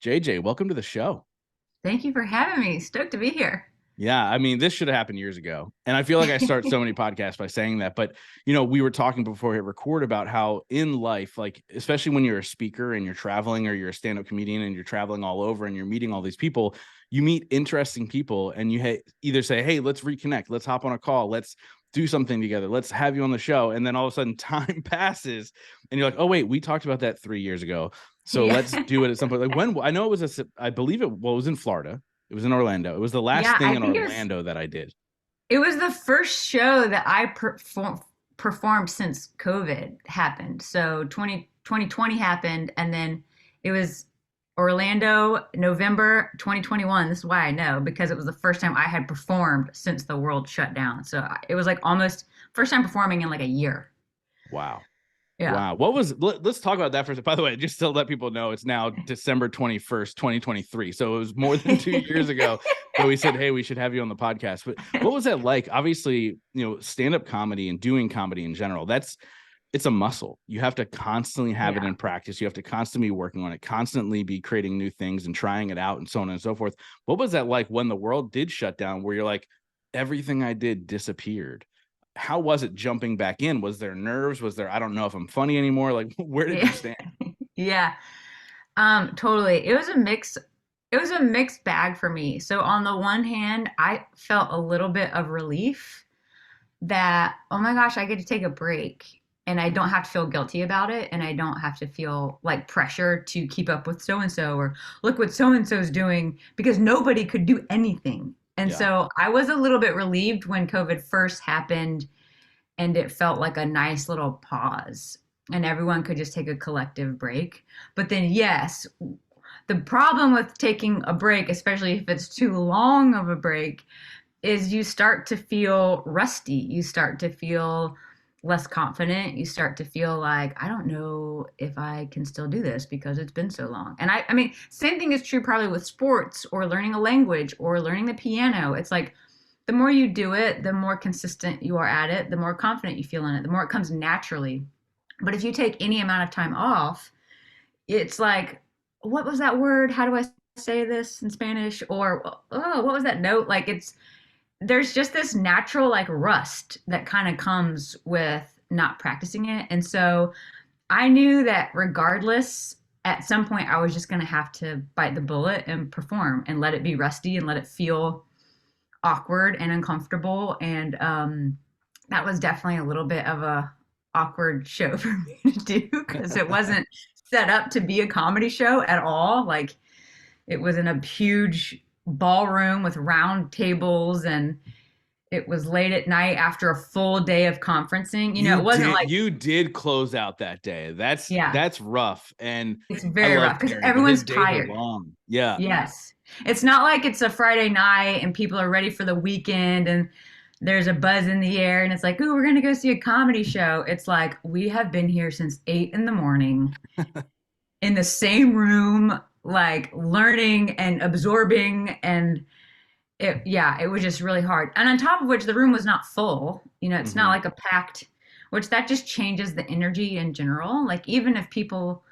JJ, welcome to the show. Thank you for having me. Stoked to be here. Yeah, I mean, this should have happened years ago. And I feel like I start so many podcasts by saying that. But, we were talking before we hit record about how in life, like, especially when you're a speaker and you're traveling or you're a stand-up comedian and you're traveling all over and you're meeting all these people, you meet interesting people and you either say, hey, let's reconnect, let's hop on a call, let's do something together, let's have you on the show. And then all of a sudden time passes and you're like, oh, wait, we talked about that 3 years ago. So Yeah. let's do it at some point. Like when I know it was I believe it was in Florida. It was in Orlando. It was the last Yeah, thing I in think Orlando that I did. it was the first show that I performed since COVID happened. So 2020 happened, and then it was Orlando, November 2021. This is why I know, because it was the first time I had performed since the world shut down. So it was like almost first time performing in like a year. Wow. Yeah. Wow. Let's talk about that for a second. By the way, just to let people know, it's now December 21st, 2023. So it was more than 2 years ago that we said, hey, we should have you on the podcast. But what was that like? Obviously, stand-up comedy and doing comedy in general, it's a muscle. You have to constantly have it Yeah. in practice. You have to constantly be working on it, constantly be creating new things and trying it out and so on and so forth. What was that like when the world did shut down, where you're like, everything I did disappeared? How was it jumping back in? Was there nerves? Was there, I don't know if I'm funny anymore? Like, where did you Yeah. stand? Yeah. Totally. It was a mixed bag for me. So on the one hand, I felt a little bit of relief that, oh my gosh, I get to take a break and I don't have to feel guilty about it and I don't have to feel like pressure to keep up with so and so or look what so and so is doing because nobody could do anything. And Yeah. so I was a little bit relieved when COVID first happened and it felt like a nice little pause and everyone could just take a collective break. But then, yes, the problem with taking a break, especially if it's too long of a break, is you start to feel rusty. You start to feel less confident. You start to feel like, I don't know if I can still do this because it's been so long. And I mean, same thing is true probably with sports or learning a language or learning the piano. It's like the more you do it, the more consistent you are at it, the more confident you feel in it, the more it comes naturally. But if you take any amount of time off, it's like, what was that word? How do I say this in Spanish? Or, oh, what was that note? Like, there's just this natural, like, rust that kind of comes with not practicing it. And so I knew that regardless, at some point, I was just going to have to bite the bullet and perform and let it be rusty and let it feel awkward and uncomfortable. And that was definitely a little bit of a awkward show for me to do because it wasn't set up to be a comedy show at all. Like it was in a huge ballroom with round tables and it was late at night after a full day of conferencing. It wasn't like, You did close out that day. yeah, That's rough. And it's I very love rough because Gary, but his everyone's days are tired. long. Yeah. Yes. It's not like it's a Friday night and people are ready for the weekend and there's a buzz in the air and it's like, "Ooh, we're going to go see a comedy show." It's like, we have been here since 8 in the morning in the same room, like learning and absorbing. And yeah, it was just really hard. And on top of which, the room was not full. It's not Hmm. like a packed, which that just changes the energy in general. Like, even if people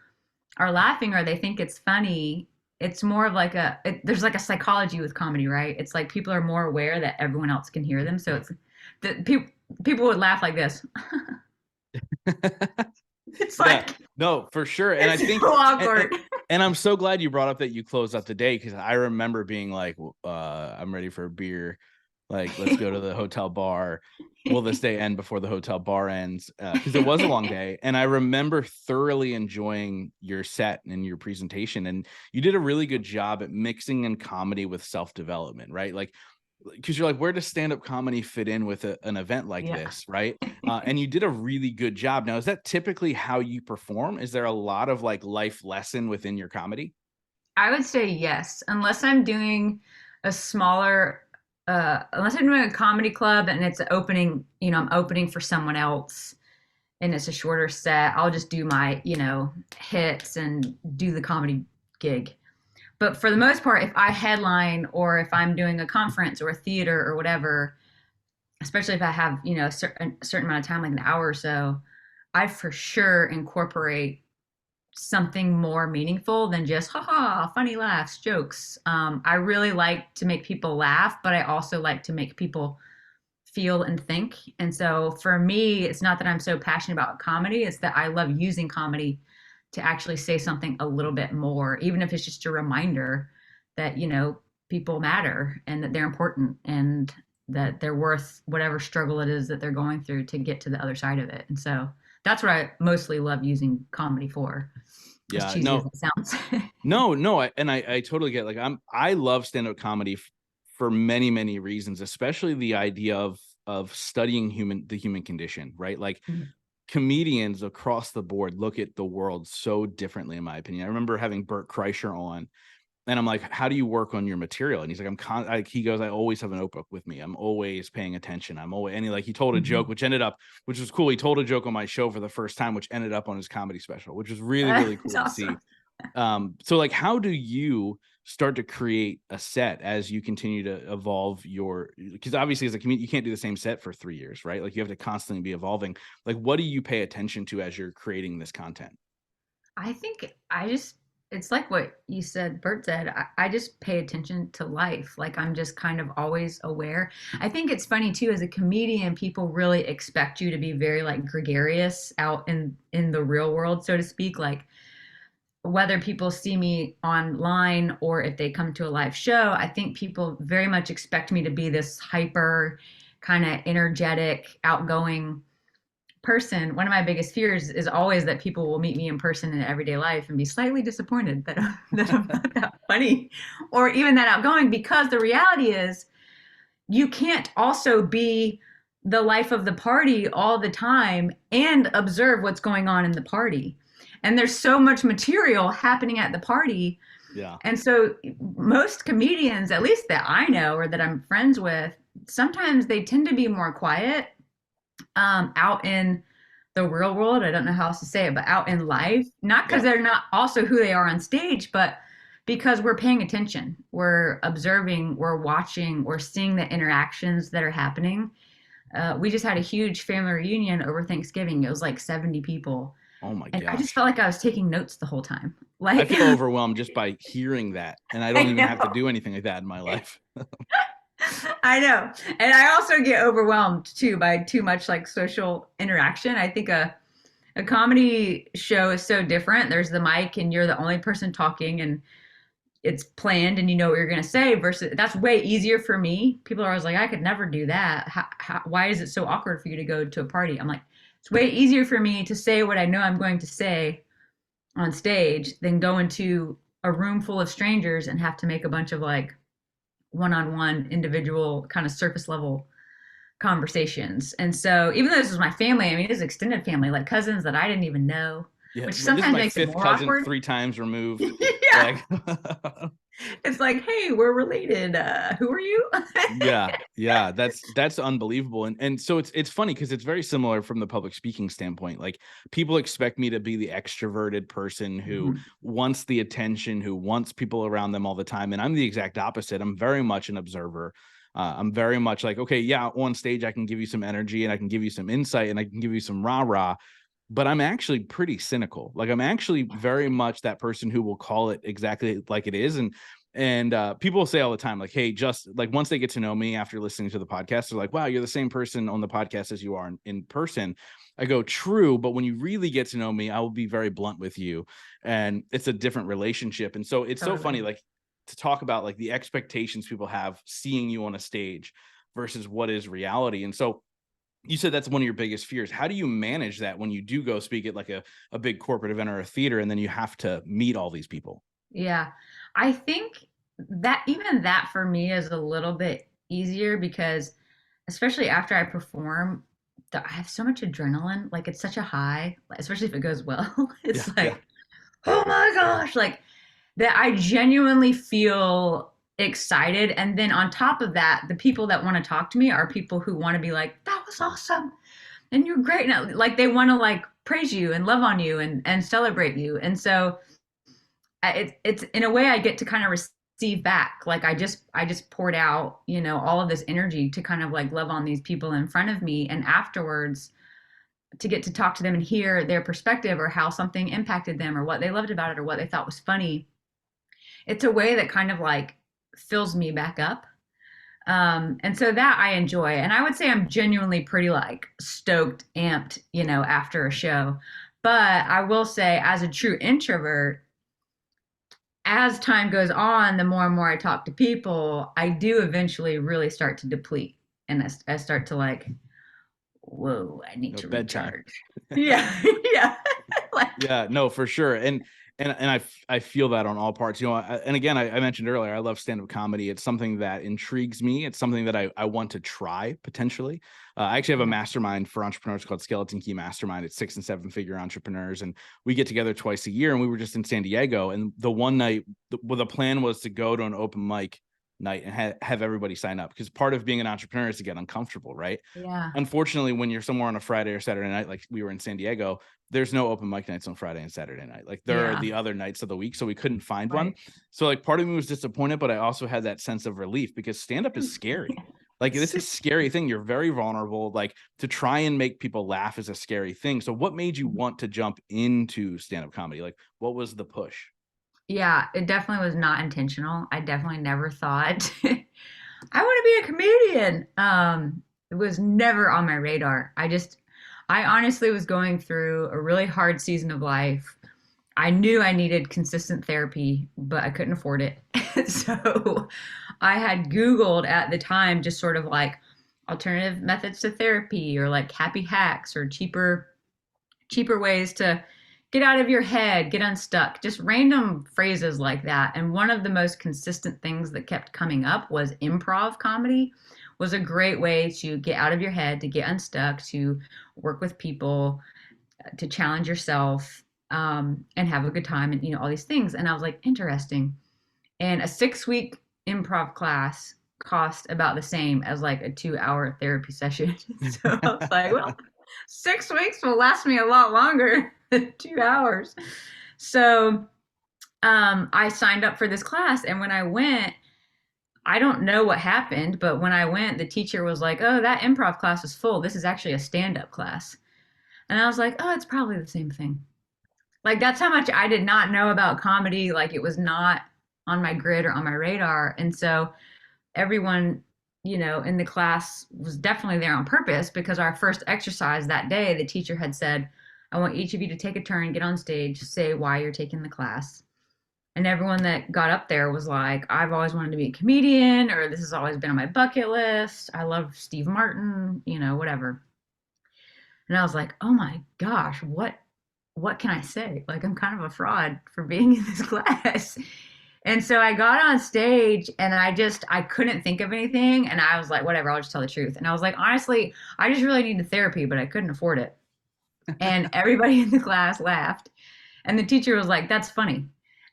are laughing or they think it's funny, it's more of like there's like a psychology with comedy, right? It's like people are more aware that everyone else can hear them. So it's the people would laugh like this. It's Yeah, like, no, for sure. And I it's think, so and, and, awkward. and I'm so glad you brought up that you closed out the day because I remember being like, I'm ready for a beer. Like, let's go to the hotel bar. Will this day end before the hotel bar ends? Because it was a long day. And I remember thoroughly enjoying your set and your presentation. And you did a really good job at mixing in comedy with self-development, right? Like, because you're like, where does stand-up comedy fit in with an event like Yeah. this, right? And you did a really good job. Now, is that typically how you perform? Is there a lot of like life lesson within your comedy? I would say yes, unless I'm doing a smaller, unless I'm doing a comedy club and it's opening, I'm opening for someone else and it's a shorter set. I'll just do my, hits and do the comedy gig. But for the most part, if I headline or if I'm doing a conference or a theater or whatever, especially if I have, a certain amount of time, like an hour or so, I for sure incorporate something more meaningful than just haha, funny laughs, jokes. I really like to make people laugh, but I also like to make people feel and think. And so for me, it's not that I'm so passionate about comedy, it's that I love using comedy to actually say something a little bit more, even if it's just a reminder that, people matter and that they're important and that they're worth whatever struggle it is that they're going through to get to the other side of it. And so that's what I mostly love using comedy for, as Yeah, cheesy as no, it sounds. no, I totally get, like, I love stand-up comedy for many, many reasons, especially the idea of studying the human condition, right? Like, comedians across the board look at the world so differently, in my opinion. I remember having Bert Kreischer on, and I'm like, how do you work on your material? And he's like, he goes, I always have a notebook with me. I'm always paying attention. And he told a joke, which was cool. He told a joke on my show for the first time, which ended up on his comedy special, which was really, really It's cool to see. awesome. So, like, how do you start to create a set as you continue to evolve because obviously as a comedian, you can't do the same set for 3 years, right? Like, you have to constantly be evolving. Like, what do you pay attention to as you're creating this content? I think it's like what you said, Bert said. I just pay attention to life. Like I'm just kind of always aware. I think it's funny too, as a comedian, people really expect you to be very like gregarious out in the real world, so to speak. Like whether people see me online or if they come to a live show, I think people very much expect me to be this hyper, kind of energetic, outgoing person. One of my biggest fears is always that people will meet me in person in everyday life and be slightly disappointed that, that I'm not that funny or even that outgoing, because the reality is you can't also be the life of the party all the time and observe what's going on in the party. And there's so much material happening at the party. Yeah. And so most comedians, at least that I know or that I'm friends with, sometimes they tend to be more quiet out in the real world. I don't know how else to say it, but out in life, not because Yeah. they're not also who they are on stage, but because we're paying attention, we're observing, we're watching, we're seeing the interactions that are happening. We just had a huge family reunion over Thanksgiving. It was like 70 people. Oh my And I just gosh. felt like I was taking notes the whole time. I Like, feel overwhelmed just by hearing that. And I don't I even have to know. do anything like that in my life. I know. And I also get overwhelmed too by too much like social interaction. I think a comedy show is so different. There's the mic and you're the only person talking and it's planned and you know what you're going to say, versus that's way easier for me. People are always like, I could never do that. Why is it so awkward for you to go to a party? I'm like, it's way easier for me to say what I know I'm going to say on stage than go into a room full of strangers and have to make a bunch of like one-on-one individual kind of surface level conversations. And so even though this is my family, I mean, it's extended family, like cousins that I didn't even know, Yeah. which This is sometimes my makes it fifth more cousin awkward. 3 times removed. Yeah. Like, It's like, hey, we're related. Who are you? yeah, that's unbelievable. And so it's funny because it's very similar from the public speaking standpoint. Like, people expect me to be the extroverted person who Mhm. wants the attention, who wants people around them all the time. And I'm the exact opposite. I'm very much an observer. I'm very much like, okay, yeah, on stage I can give you some energy and I can give you some insight and I can give you some rah-rah, but I'm actually pretty cynical. Like, I'm actually very much that person who will call it exactly like it is. And people say all the time, like, hey, just like once they get to know me after listening to the podcast, they're like, wow, you're the same person on the podcast as you are in person. I go, true, but when you really get to know me, I will be very blunt with you, and it's a different relationship. And so it's so funny, Totally. like, to talk about like the expectations people have seeing you on a stage versus what is reality. And so you said that's one of your biggest fears. How do you manage that when you do go speak at like a big corporate event or a theater, and then you have to meet all these people? Yeah. I think that even that for me is a little bit easier because especially after I perform, I have so much adrenaline. Like it's such a high, especially if it goes well. Yeah, It's yeah. like, oh my gosh, like that I genuinely feel excited. And then on top of that, the people that want to talk to me are people who want to be like, that was awesome. And you're great. Now, like they want to like praise you and love on you and celebrate you. And so it's in a way I get to kind of receive back. Like I just poured out, all of this energy to kind of like love on these people in front of me. And afterwards, to get to talk to them and hear their perspective or how something impacted them or what they loved about it or what they thought was funny. It's a way that kind of like fills me back up. And so that I enjoy. And I would say I'm genuinely pretty like stoked, amped, after a show. But I will say, as a true introvert, as time goes on, the more and more I talk to people, I do eventually really start to deplete. And I start to like, whoa, I need to Bedtime. recharge. Yeah. Yeah. Like, Yeah, no, for sure. And I feel that on all parts. And again, I mentioned earlier, I love stand-up comedy. It's something that intrigues me. It's something that I want to try potentially. I actually have a yeah. mastermind for entrepreneurs called Skeleton Key Mastermind. It's 6 and 7 figure entrepreneurs, and we get together twice a year. And we were just in San Diego, and the one night, the plan was to go to an open mic night and have everybody sign up, because part of being an entrepreneur is to get uncomfortable, right? Yeah. Unfortunately, when you're somewhere on a Friday or Saturday night, like we were in San Diego, there's no open mic nights on Friday and Saturday night. Like there are Yeah. the other nights of the week, so we couldn't find one. Right. So like part of me was disappointed, but I also had that sense of relief, because stand-up is scary. Like this is a scary thing. You're very vulnerable. Like to try and make people laugh is a scary thing. So what made you want to jump into stand-up comedy? Like what was the push? Yeah, it definitely was not intentional. I definitely never thought I want to be a comedian. It was never on my radar. I honestly was going through a really hard season of life. I knew I needed consistent therapy, but I couldn't afford it. So I had Googled at the time just sort of like alternative methods to therapy or like happy hacks or cheaper ways to get out of your head, get unstuck, just random phrases like that. And one of the most consistent things that kept coming up was improv comedy was a great way to get out of your head, to get unstuck, to work with people, to challenge yourself, and have a good time, and all these things. And I was like, interesting. And a 6 week improv class cost about the same as like a 2 hour therapy session. So I was like, well, 6 weeks will last me a lot longer than 2 hours. So I signed up for this class. And when I went, I don't know what happened, but when I went, the teacher was like, oh, that improv class is full. This is actually a stand up class. And I was like, oh, it's probably the same thing. Like, that's how much I did not know about comedy. Like, it was not on my grid or on my radar. And so everyone, in the class was definitely there on purpose, because our first exercise that day, the teacher had said, I want each of you to take a turn, get on stage, say why you're taking the class. And everyone that got up there was like, I've always wanted to be a comedian, or this has always been on my bucket list. I love Steve Martin, whatever. And I was like, oh my gosh, what can I say? Like, I'm kind of a fraud for being in this class. And so I got on stage and I couldn't think of anything. And I was like, whatever, I'll just tell the truth. And I was like, honestly, I just really needed therapy, but I couldn't afford it. And everybody in the class laughed. And the teacher was like, that's funny.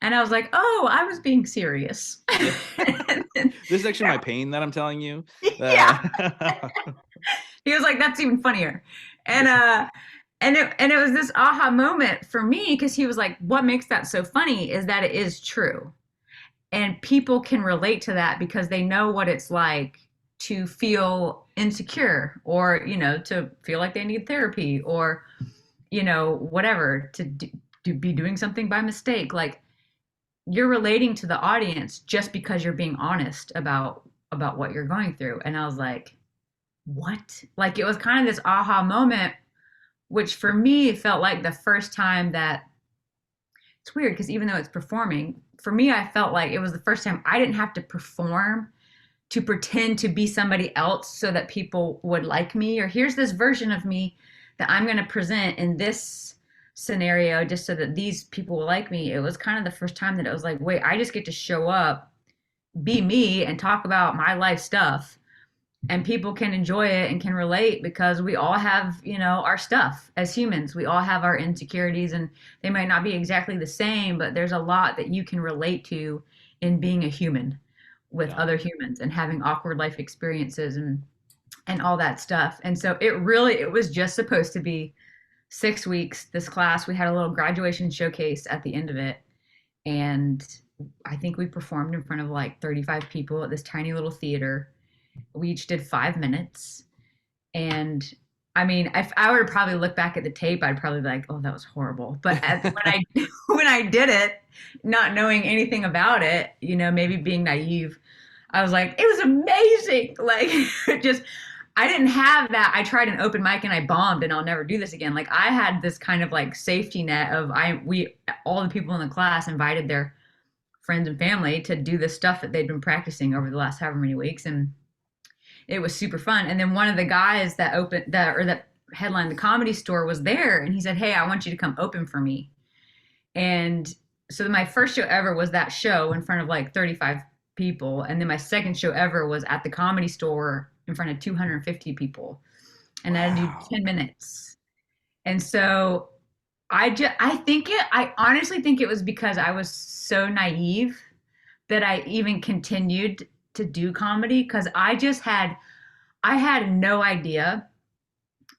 And I was like, oh, I was being serious. This is actually my pain that I'm telling you. Yeah. He was like, that's even funnier. And it was this aha moment for me, because he was like, what makes that so funny is that it is true. And people can relate to that because they know what it's like to feel insecure, or, to feel like they need therapy, or, whatever, to be doing something by mistake. Like, you're relating to the audience just because you're being honest about what you're going through. And I was like, what? Like, it was kind of this aha moment, which for me felt like the first time that, it's weird because even though it's performing, for me, I felt like it was the first time I didn't have to perform to pretend to be somebody else so that people would like me, or here's this version of me that I'm going to present in this scenario just so that these people will like me. It was kind of the first time that it was like, wait, I just get to show up, be me, and talk about my life stuff, and people can enjoy it and can relate, because we all have, our stuff as humans. We all have our insecurities, and they might not be exactly the same, but there's a lot that you can relate to in being a human with other humans and having awkward life experiences and all that stuff. And so it was just supposed to be 6 weeks. This class, we had a little graduation showcase at the end of it. And I think we performed in front of like 35 people at this tiny little theater. We each did 5 minutes. And I mean, if I were to probably look back at the tape, I'd probably be like, "Oh, that was horrible." But when I when I did it, not knowing anything about it, maybe being naive, I was like, "It was amazing!" Like, just I didn't have that. I tried an open mic and I bombed, and I'll never do this again. Like, I had this kind of like safety net of we all the people in the class invited their friends and family to do the stuff that they'd been practicing over the last however many weeks, and it was super fun. And then one of the guys that headlined the Comedy Store was there, and he said, "Hey, I want you to come open for me." And so my first show ever was that show in front of like 35 people, and then my second show ever was at the Comedy Store in front of 250 people, and I had to do Wow. 10 minutes. And so I honestly think it was because I was so naive that I even continued to do comedy, because I had no idea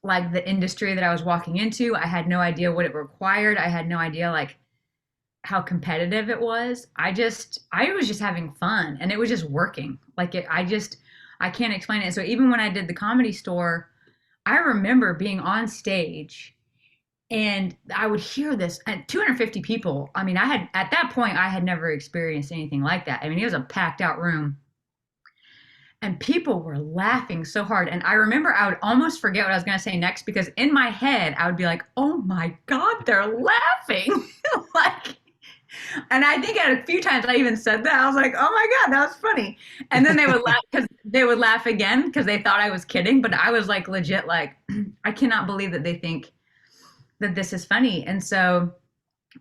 like the industry that I was walking into. I had no idea what it required. I had no idea like how competitive it was. I was just having fun, and it was just working. Like I can't explain it. So even when I did the Comedy Store, I remember being on stage and I would hear this at 250 people. I mean, at that point I had never experienced anything like that. I mean, it was a packed out room and people were laughing so hard. And I remember I would almost forget what I was going to say next, because in my head I would be like, "Oh my god, they're laughing." Like, and I think at a few times I even said that. I was like, "Oh my god, that was funny." And then they would laugh, because they would laugh again because they thought I was kidding, but I was like legit like, "I cannot believe that they think that this is funny." And so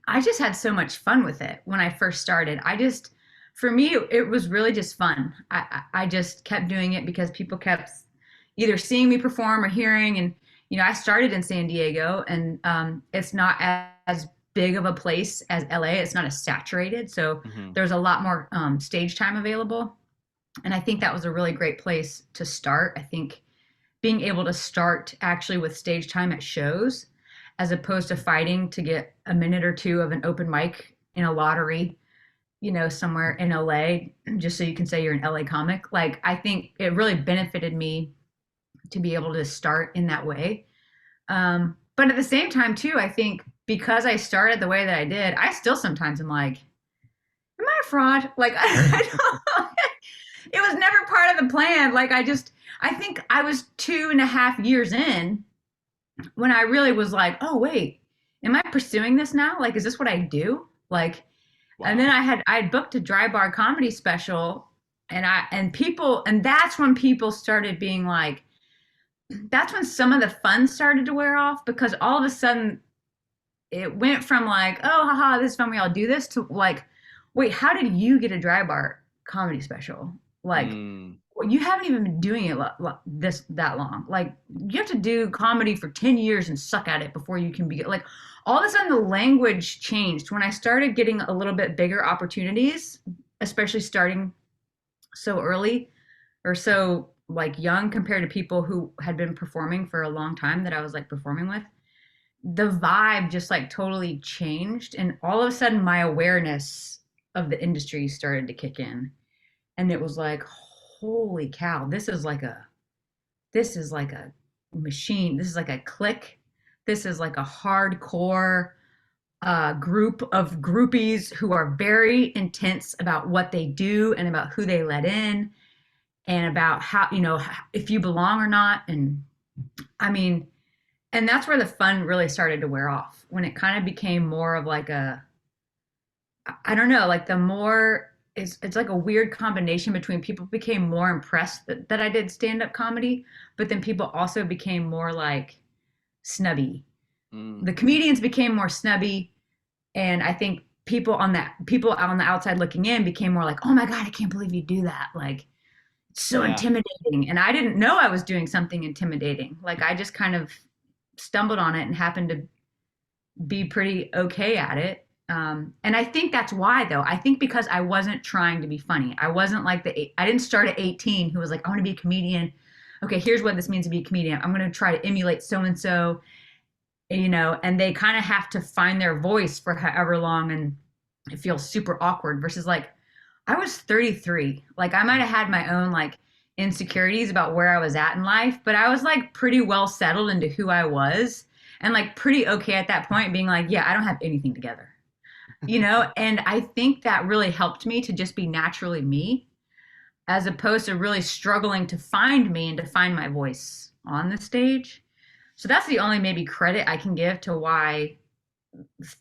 I just had so much fun with it when I first started. For me, it was really just fun. I just kept doing it because people kept either seeing me perform or hearing. And, I started in San Diego, and it's not as big of a place as LA. It's not as saturated. So Hmm. there's a lot more stage time available. And I think that was a really great place to start. I think being able to start actually with stage time at shows, as opposed to fighting to get a minute or two of an open mic in a lottery, somewhere in LA, just so you can say you're an LA comic. Like, I think it really benefited me to be able to start in that way. But at the same time, too, I think because I started the way that I did, I still sometimes am like, "Am I a fraud?" Like, I don't, it was never part of the plan. Like, I think I was 2.5 years in when I really was like, "Oh, wait, am I pursuing this now? Like, is this what I do?" Like, and then Wow. I had booked a dry bar comedy special, and that's when people started being like, that's when some of the fun started to wear off, because all of a sudden it went from like, "Oh, haha, this is fun, we all do this," to like, "Wait, how did you get a dry bar comedy special? Like, Mm. well, you haven't even been doing it that long. Like, you have to do comedy for 10 years and suck at it before you can be like." All of a sudden the language changed when I started getting a little bit bigger opportunities, especially starting so early or so like young compared to people who had been performing for a long time that I was like performing with. The vibe just like totally changed, and all of a sudden my awareness of the industry started to kick in, and it was like, "Holy cow, this is like a machine. This is like a clique. This is like a hardcore group of groupies who are very intense about what they do and about who they let in and about how, if you belong or not." And I mean, and that's where the fun really started to wear off, when it kind of became more of like I don't know, like the more it's like a weird combination between people became more impressed that I did stand up comedy, but then people also became more like snubby. Mm. The comedians became more snubby, and I think people on the outside looking in became more like, "Oh my god, I can't believe you do that." Like, it's so Yeah. intimidating. And I didn't know I was doing something intimidating. Like, I just kind of stumbled on it and happened to be pretty okay at it. And I think that's why, though. I think because I wasn't trying to be funny. I wasn't like I didn't start at 18 who was like, "I want to be a comedian. Okay, here's what this means to be a comedian. I'm going to try to emulate so and so," and they kind of have to find their voice for however long, and it feels super awkward versus like I was 33. Like, I might have had my own like insecurities about where I was at in life, but I was like pretty well settled into who I was and like pretty okay at that point being like, yeah, I don't have anything together. And I think that really helped me to just be naturally me as opposed to really struggling to find me and to find my voice on the stage. So that's the only maybe credit I can give to why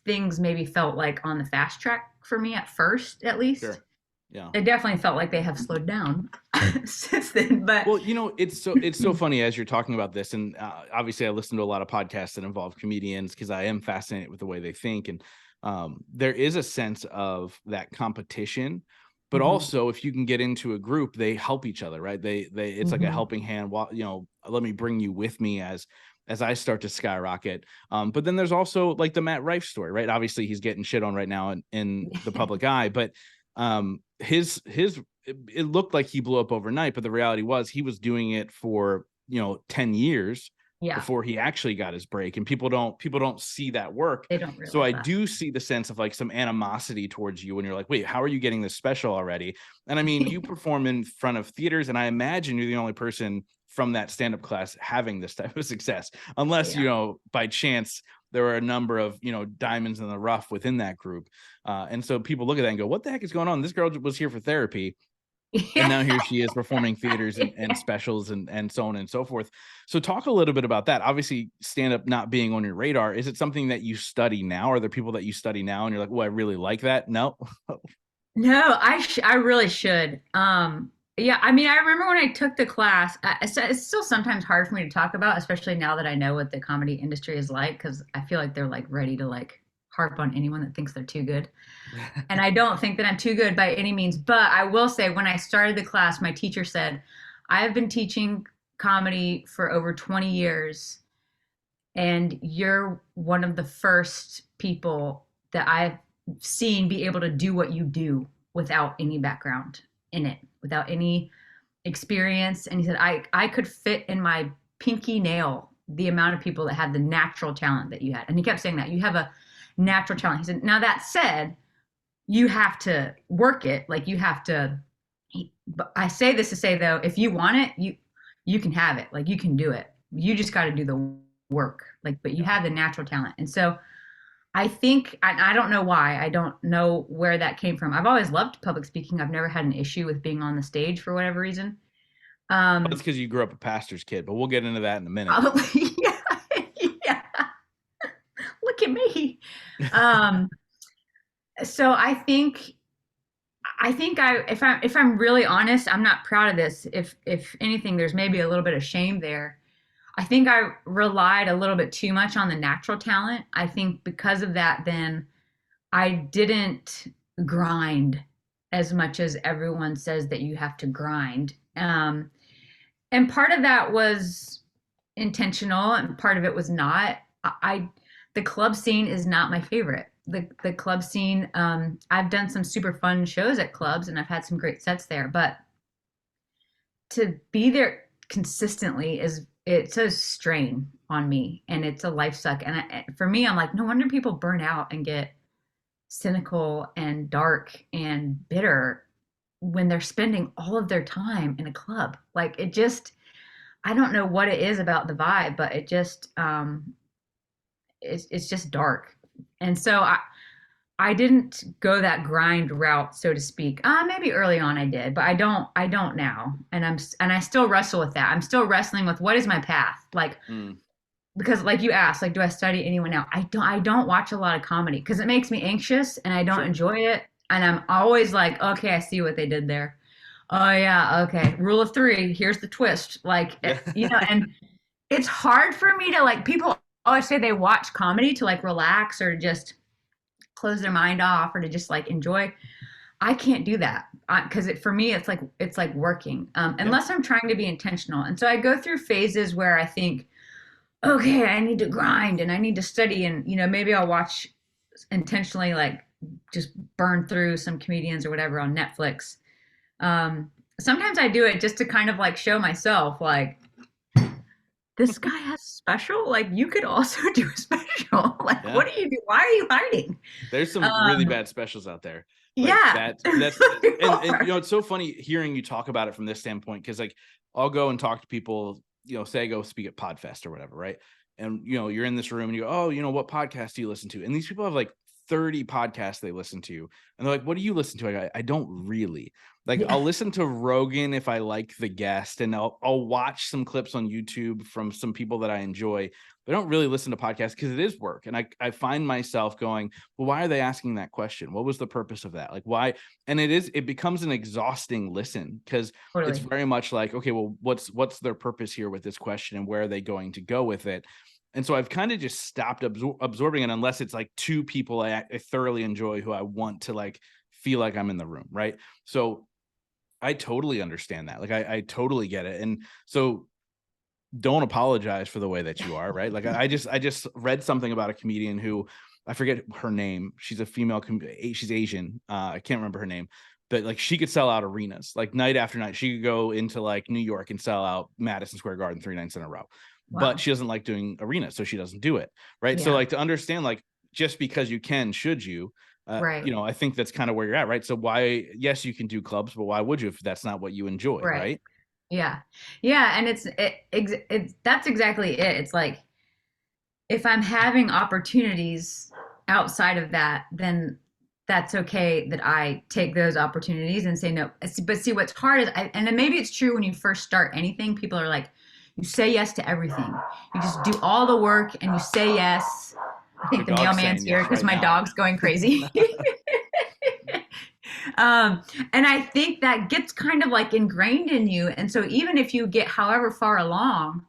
things maybe felt like on the fast track for me at first, at least. Sure. Yeah. It definitely felt like they have slowed down since then. But Well, it's so funny as you're talking about this, and obviously I listen to a lot of podcasts that involve comedians because I am fascinated with the way they think, and there is a sense of that competition, but Mhm, also if you can get into a group, they help each other, right? They it's like a mhm. helping hand. While let me bring you with me as I start to skyrocket. But then there's also like the Matt Rife story, right? Obviously he's getting shit on right now in the public eye, but his it looked like he blew up overnight, but the reality was he was doing it for 10 years Yeah, before he actually got his break, and people don't see that work. they don't So realize I that. do see the sense of like some animosity towards you when you're like, wait, how are you getting this special already? And I mean, you perform in front of theaters, and I imagine you're the only person from that stand-up class having this type of success, unless Yeah. by chance there are a number of diamonds in the rough within that group. And so people look at that and go, what the heck is going on? This girl was here for therapy, and Yeah. now here she is performing theaters and specials and so on and so forth. So talk a little bit about that. Obviously, stand up not being on your radar, is it something that you study now? Are there people that you study now and you're like, oh, I really like that? No. No, I really should. Yeah, I mean, I remember when I took the class. It's still sometimes hard for me to talk about, especially now that I know what the comedy industry is like, because I feel like they're like ready to like harp on anyone that thinks they're too good. And I don't think that I'm too good by any means. But I will say, when I started the class, my teacher said, I have been teaching comedy for over 20 years, and you're one of the first people that I've seen be able to do what you do without any background in it, without any experience. And he said, I could fit in my pinky nail the amount of people that had the natural talent that you had. And he kept saying that you have a natural talent. He said, now that said, you have to work it. Like you have to, but I say this to say though, if you want it, you can have it. Like you can do it. You just got to do the work. Like, but you Yeah. have the natural talent. And so I think I don't know why. I don't know where that came from. I've always loved public speaking. I've never had an issue with being on the stage for whatever reason. That's because you grew up a pastor's kid, but we'll get into that in a minute. Probably, yeah, yeah. Look at me. Um, so if I'm really honest, I'm not proud of this. If anything, there's maybe a little bit of shame there. I think I relied a little bit too much on the natural talent. I think because of that, then I didn't grind as much as everyone says that you have to grind. And part of that was intentional, and part of it was not. I The club scene is not my favorite. The club scene. I've done some super fun shows at clubs, and I've had some great sets there, but to be there consistently it's a strain on me, and it's a life suck. And for me, I'm like, no wonder people burn out and get cynical and dark and bitter when they're spending all of their time in a club. Like it just, I don't know what it is about the vibe, but it just it's just dark. And so I didn't go that grind route, so to speak. Maybe early on I did, but I don't now. And I still wrestle with that. I'm still wrestling with what is my path? Like, Mm, because like you asked, like, do I study anyone now? I don't watch a lot of comedy because it makes me anxious and I don't sure. enjoy it. And I'm always like, okay, I see what they did there. Oh yeah, okay. Rule of three. Here's the twist. Like, Yeah. and it's hard for me to like. People always say they watch comedy to like relax or just close their mind off or to just like enjoy. I can't do that because for me it's like working, Yeah. unless I'm trying to be intentional. And so I go through phases where I think, okay, I need to grind and I need to study, and maybe I'll watch intentionally, like just burn through some comedians or whatever on Netflix. Sometimes I do it just to kind of like show myself, like, this guy has a special. Like you could also do a special. Like, Yeah. what do you do? Why are you hiding? There's some really Um, bad specials out there. Like Yeah. that's You and are. you know, it's so funny hearing you talk about it from this standpoint, because like I'll go and talk to people, you know, say I go speak at Podfest or whatever, right? And you know, you're in this room and you go, oh, you know, what podcast do you listen to? And these people have like 30 podcasts they listen to, and they're like, what do you listen to? I don't really. Like, Yeah. I'll listen to Rogan if I like the guest, and I'll watch some clips on YouTube from some people that I enjoy. But I don't really listen to podcasts because it is work, and I find myself going, well, why are they asking that question? What was the purpose of that? Like, why? And it becomes an exhausting listen, because it's Totally. very much like, okay, well, what's their purpose here with this question, and where are they going to go with it? And so I've kind of just stopped absorbing it, unless it's like two people I thoroughly enjoy, who I want to like feel like I'm in the room, right? So I totally understand that. Like, I totally get it. And so don't apologize for the way that you are, right? Like, I just read something about a comedian who, I forget her name. She's a female, she's Asian. I can't remember her name, but like she could sell out arenas, like night after night. She could go into like New York and sell out Madison Square Garden 3 nights in a row. But Wow. she doesn't like doing arenas, so she doesn't do it, right? So Yeah. like, to understand, like, just because you can, should you? Right. You know, I think that's kind of where you're at, right? So why, yes, you can do clubs, but why would you if that's not what you enjoy, Right. right? Yeah. Yeah. And it's that's exactly it. It's like if I'm having opportunities outside of that, then that's okay that I take those opportunities and say no. But see, what's hard is, and then maybe it's true when you first start anything, people are like, you say yes to everything. You just do all the work and you say yes. I Your think the dog's mailman's saying here yes because right my now. dog's going crazy. And I think that gets kind of like ingrained in you. And so even if you get however far along,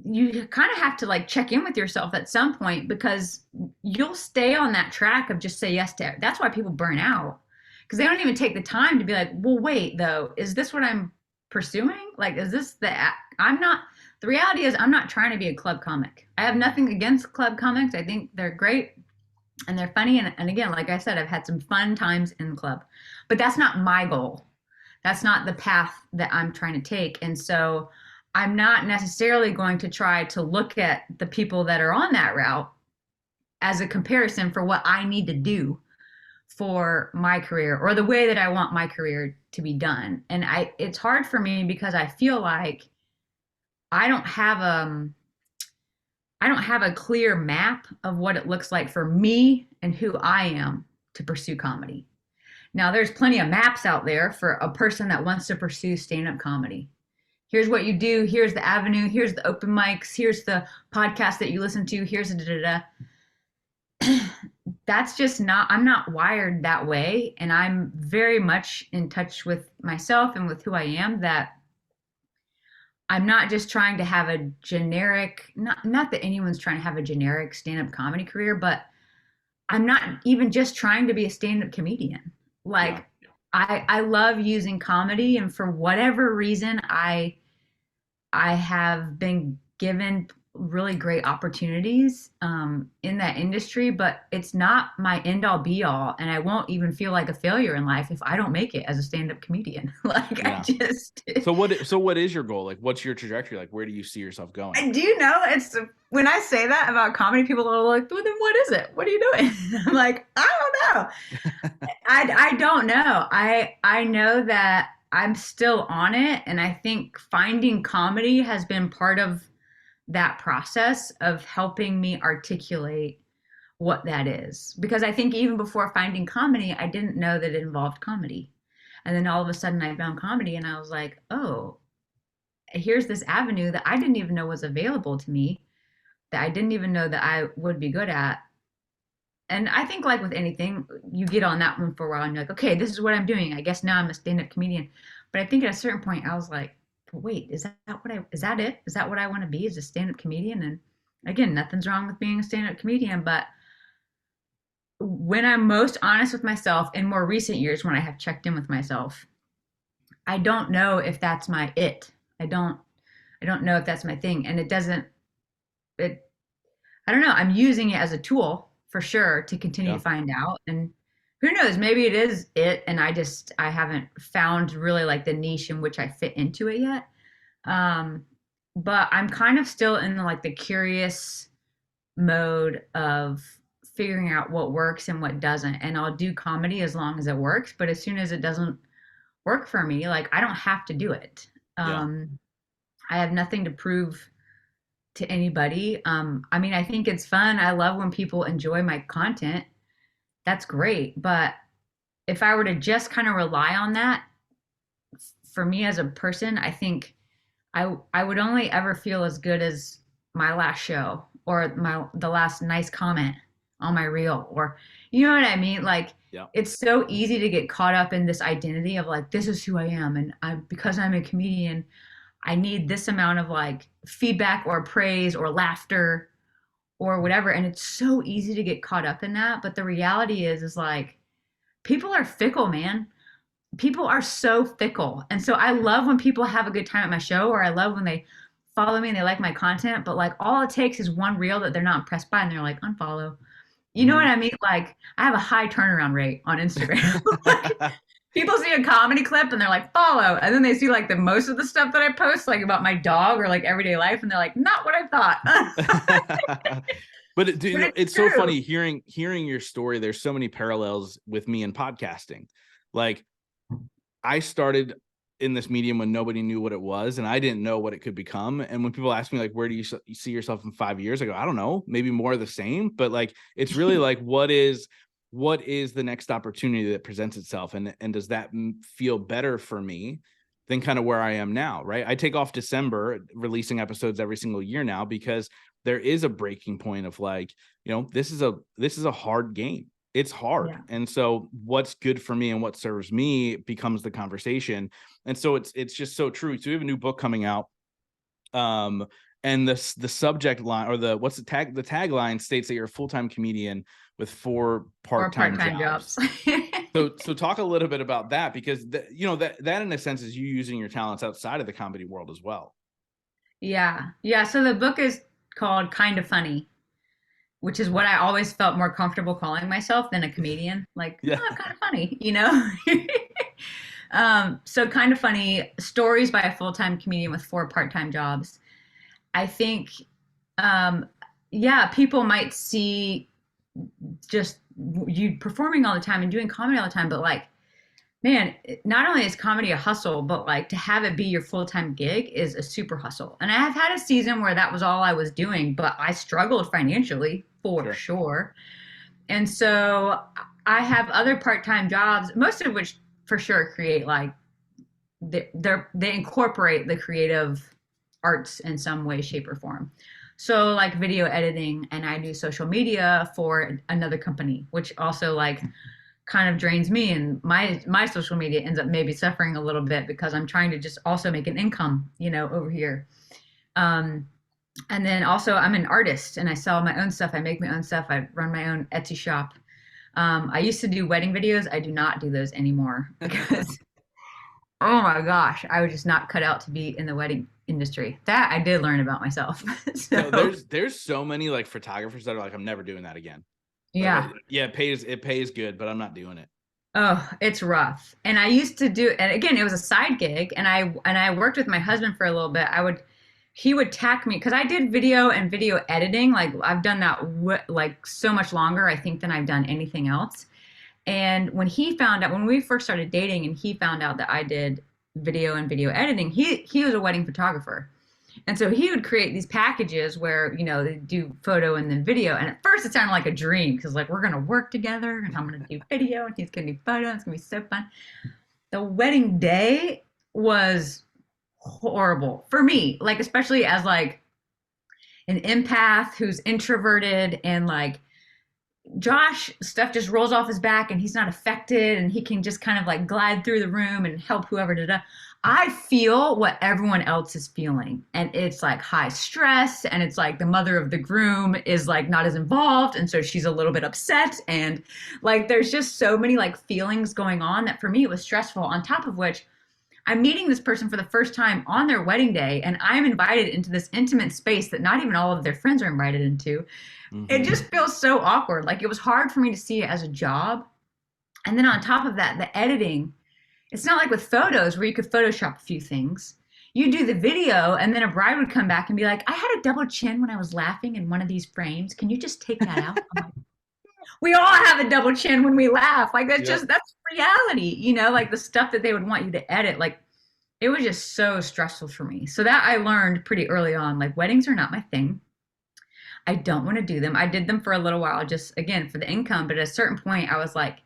you kind of have to like check in with yourself at some point, because you'll stay on that track of just say yes to it. That's why people burn out, because they don't even take the time to be like, well, wait, though, is this what I'm pursuing? Like, is this the, I'm not, the reality is I'm not trying to be a club comic. I have nothing against club comics. I think they're great and they're funny. And again, like I said, I've had some fun times in the club, but that's not my goal. That's not the path that I'm trying to take. And so I'm not necessarily going to try to look at the people that are on that route as a comparison for what I need to do for my career or the way that I want my career to be done. And it's hard for me because I feel like I don't have I don't have a clear map of what it looks like for me and who I am to pursue comedy. Now, there's plenty of maps out there for a person that wants to pursue stand up comedy. Here's what you do. Here's the avenue. Here's the open mics. Here's the podcast that you listen to. Here's the da da da. That's just not, I'm not wired that way. And I'm very much in touch with myself and with who I am, that I'm not just trying to have a generic, not that anyone's trying to have a generic stand up comedy career, but I'm not even just trying to be a stand up comedian. Yeah. Like, I love using comedy, and for whatever reason, I have been given really great opportunities in that industry, but it's not my end all be all. And I won't even feel like a failure in life if I don't make it as a stand up comedian. Like, I Yeah. just, So what is your goal? Like, what's your trajectory? Like, where do you see yourself going? I do know it's when I say that about comedy, people are like, well, then what is it? What are you doing? I'm like, I don't know. I don't know. I know that I'm still on it, and I think finding comedy has been part of that process of helping me articulate what that is. Because I think even before finding comedy, I didn't know that it involved comedy. And then all of a sudden I found comedy and I was like, "Oh, here's this avenue that I didn't even know was available to me, that I didn't even know that I would be good at." And I think, like with anything, you get on that one for a while and you're like, okay, this is what I'm doing. I guess now I'm a stand-up comedian. But I think at a certain point I was like, wait, is that it? Is that what I want to be, as a stand-up comedian? And again, nothing's wrong with being a stand-up comedian, but when I'm most honest with myself in more recent years, when I have checked in with myself, I don't know if that's my it. I don't I don't know if that's my thing. And it doesn't it I don't know. I'm using it as a tool for sure to continue to Yeah. find out. And who knows, maybe it is it. And I haven't found really like the niche in which I fit into it yet. Um, but I'm kind of still in like the curious mode of figuring out what works and what doesn't. And I'll do comedy as long as it works, but as soon as it doesn't work for me, like I don't have to do it. Yeah. I have nothing to prove to anybody. I mean, I think it's fun. I love when people enjoy my content. That's great. But if I were to just kind of rely on that, for me as a person, I think I would only ever feel as good as my last show or the last nice comment on my reel, or you know what I mean? Like Yeah. it's so easy to get caught up in this identity of like this is who I am, and I because I'm a comedian, I need this amount of like feedback or praise or laughter or whatever, and it's so easy to get caught up in that. But the reality is like people are fickle, man. People are so fickle. And so I love when people have a good time at my show, or I love when they follow me and they like my content, but like all it takes is one reel that they're not impressed by and they're like unfollow. You know Mhm. what I mean? Like I have a high turnaround rate on Instagram. Like people see a comedy clip and they're like follow, and then they see like the most of the stuff that I post like about my dog or like everyday life and they're like not what I thought. But But it's it's so true. funny hearing your story. There's so many parallels with me in podcasting. Like I started in this medium when nobody knew what it was, and I didn't know what it could become. And when people ask me like, where do you see yourself in 5 years? I go, I don't know, maybe more of the same. But like, it's really like, what is the next opportunity that presents itself, and does that feel better for me than kind of where I am now? Right. I take off December releasing episodes every single year now because there is a breaking point of like, this is a hard game. It's hard. Yeah. And so what's good for me and what serves me becomes the conversation. And so it's just so true. So we have a new book coming out. And the subject line, or the tagline states that you're a full-time comedian with 4 Or part-time part-time jobs. jobs. So talk a little bit about that, because that in a sense is you using your talents outside of the comedy world as well. Yeah. Yeah. So the book is called Kind of Funny, which is what I always felt more comfortable calling myself than a comedian. Like, oh, Yeah. I'm kind of funny, you know? So kind of funny stories by a full-time comedian with 4 part-time jobs. I think, um, yeah, people might see just you performing all the time and doing comedy all the time, but like, man, not only is comedy a hustle, but like to have it be your full-time gig is a super hustle. And I have had a season where that was all I was doing, but I struggled financially for Sure. sure. And so I have other part-time jobs, most of which for sure create like they incorporate the creative arts in some way, shape, or form. So like video editing, and I do social media for another company, which also like kind of drains me, and my social media ends up maybe suffering a little bit because I'm trying to just also make an income, over here. Um, and then also I'm an artist and I sell my own stuff. I make my own stuff. I run my own Etsy shop. I used to do wedding videos. I do not do those anymore because oh my gosh, I was just not cut out to be in the wedding industry. That I did learn about myself. No, So there's so many like photographers that are like, I'm never doing that again. Like, yeah. yeah, it pays good, but I'm not doing it. Oh, it's rough. And I used to do, and again, it was a side gig, and I worked with my husband for a little bit. He would tack me because I did video and video editing. Like I've done that like so much longer, I think, than I've done anything else. And when we first started dating, and he found out that I did video and video editing, he was a wedding photographer. And so he would create these packages where, they do photo and then video. And at first it sounded like a dream because like we're gonna work together and I'm gonna do video and he's gonna do photo. It's gonna be so fun. The wedding day was horrible for me, like especially as like an empath who's introverted, and like Josh stuff just rolls off his back and he's not affected and he can just kind of like glide through the room and help whoever did it. I feel what everyone else is feeling, and it's like high stress, and it's like the mother of the groom is like not as involved, and so she's a little bit upset, and like there's just so many like feelings going on that for me it was stressful, on top of which I'm meeting this person for the first time on their wedding day, and I'm invited into this intimate space that not even all of their friends are invited into. It Mm-hmm. just feels so awkward. Like it was hard for me to see it as a job. And then on top of that, the editing, it's not like with photos where you could Photoshop a few things. You do the video, and then a bride would come back and be like, I had a double chin when I was laughing in one of these frames. Can you just take that out? I'm like, We all have a double chin when we laugh. Like Yep. that's reality, like the stuff that they would want you to edit. Like it was just so stressful for me. So that I learned pretty early on. Like weddings are not my thing. I don't want to do them. I did them for a little while, just again for the income. But at a certain point, I was like,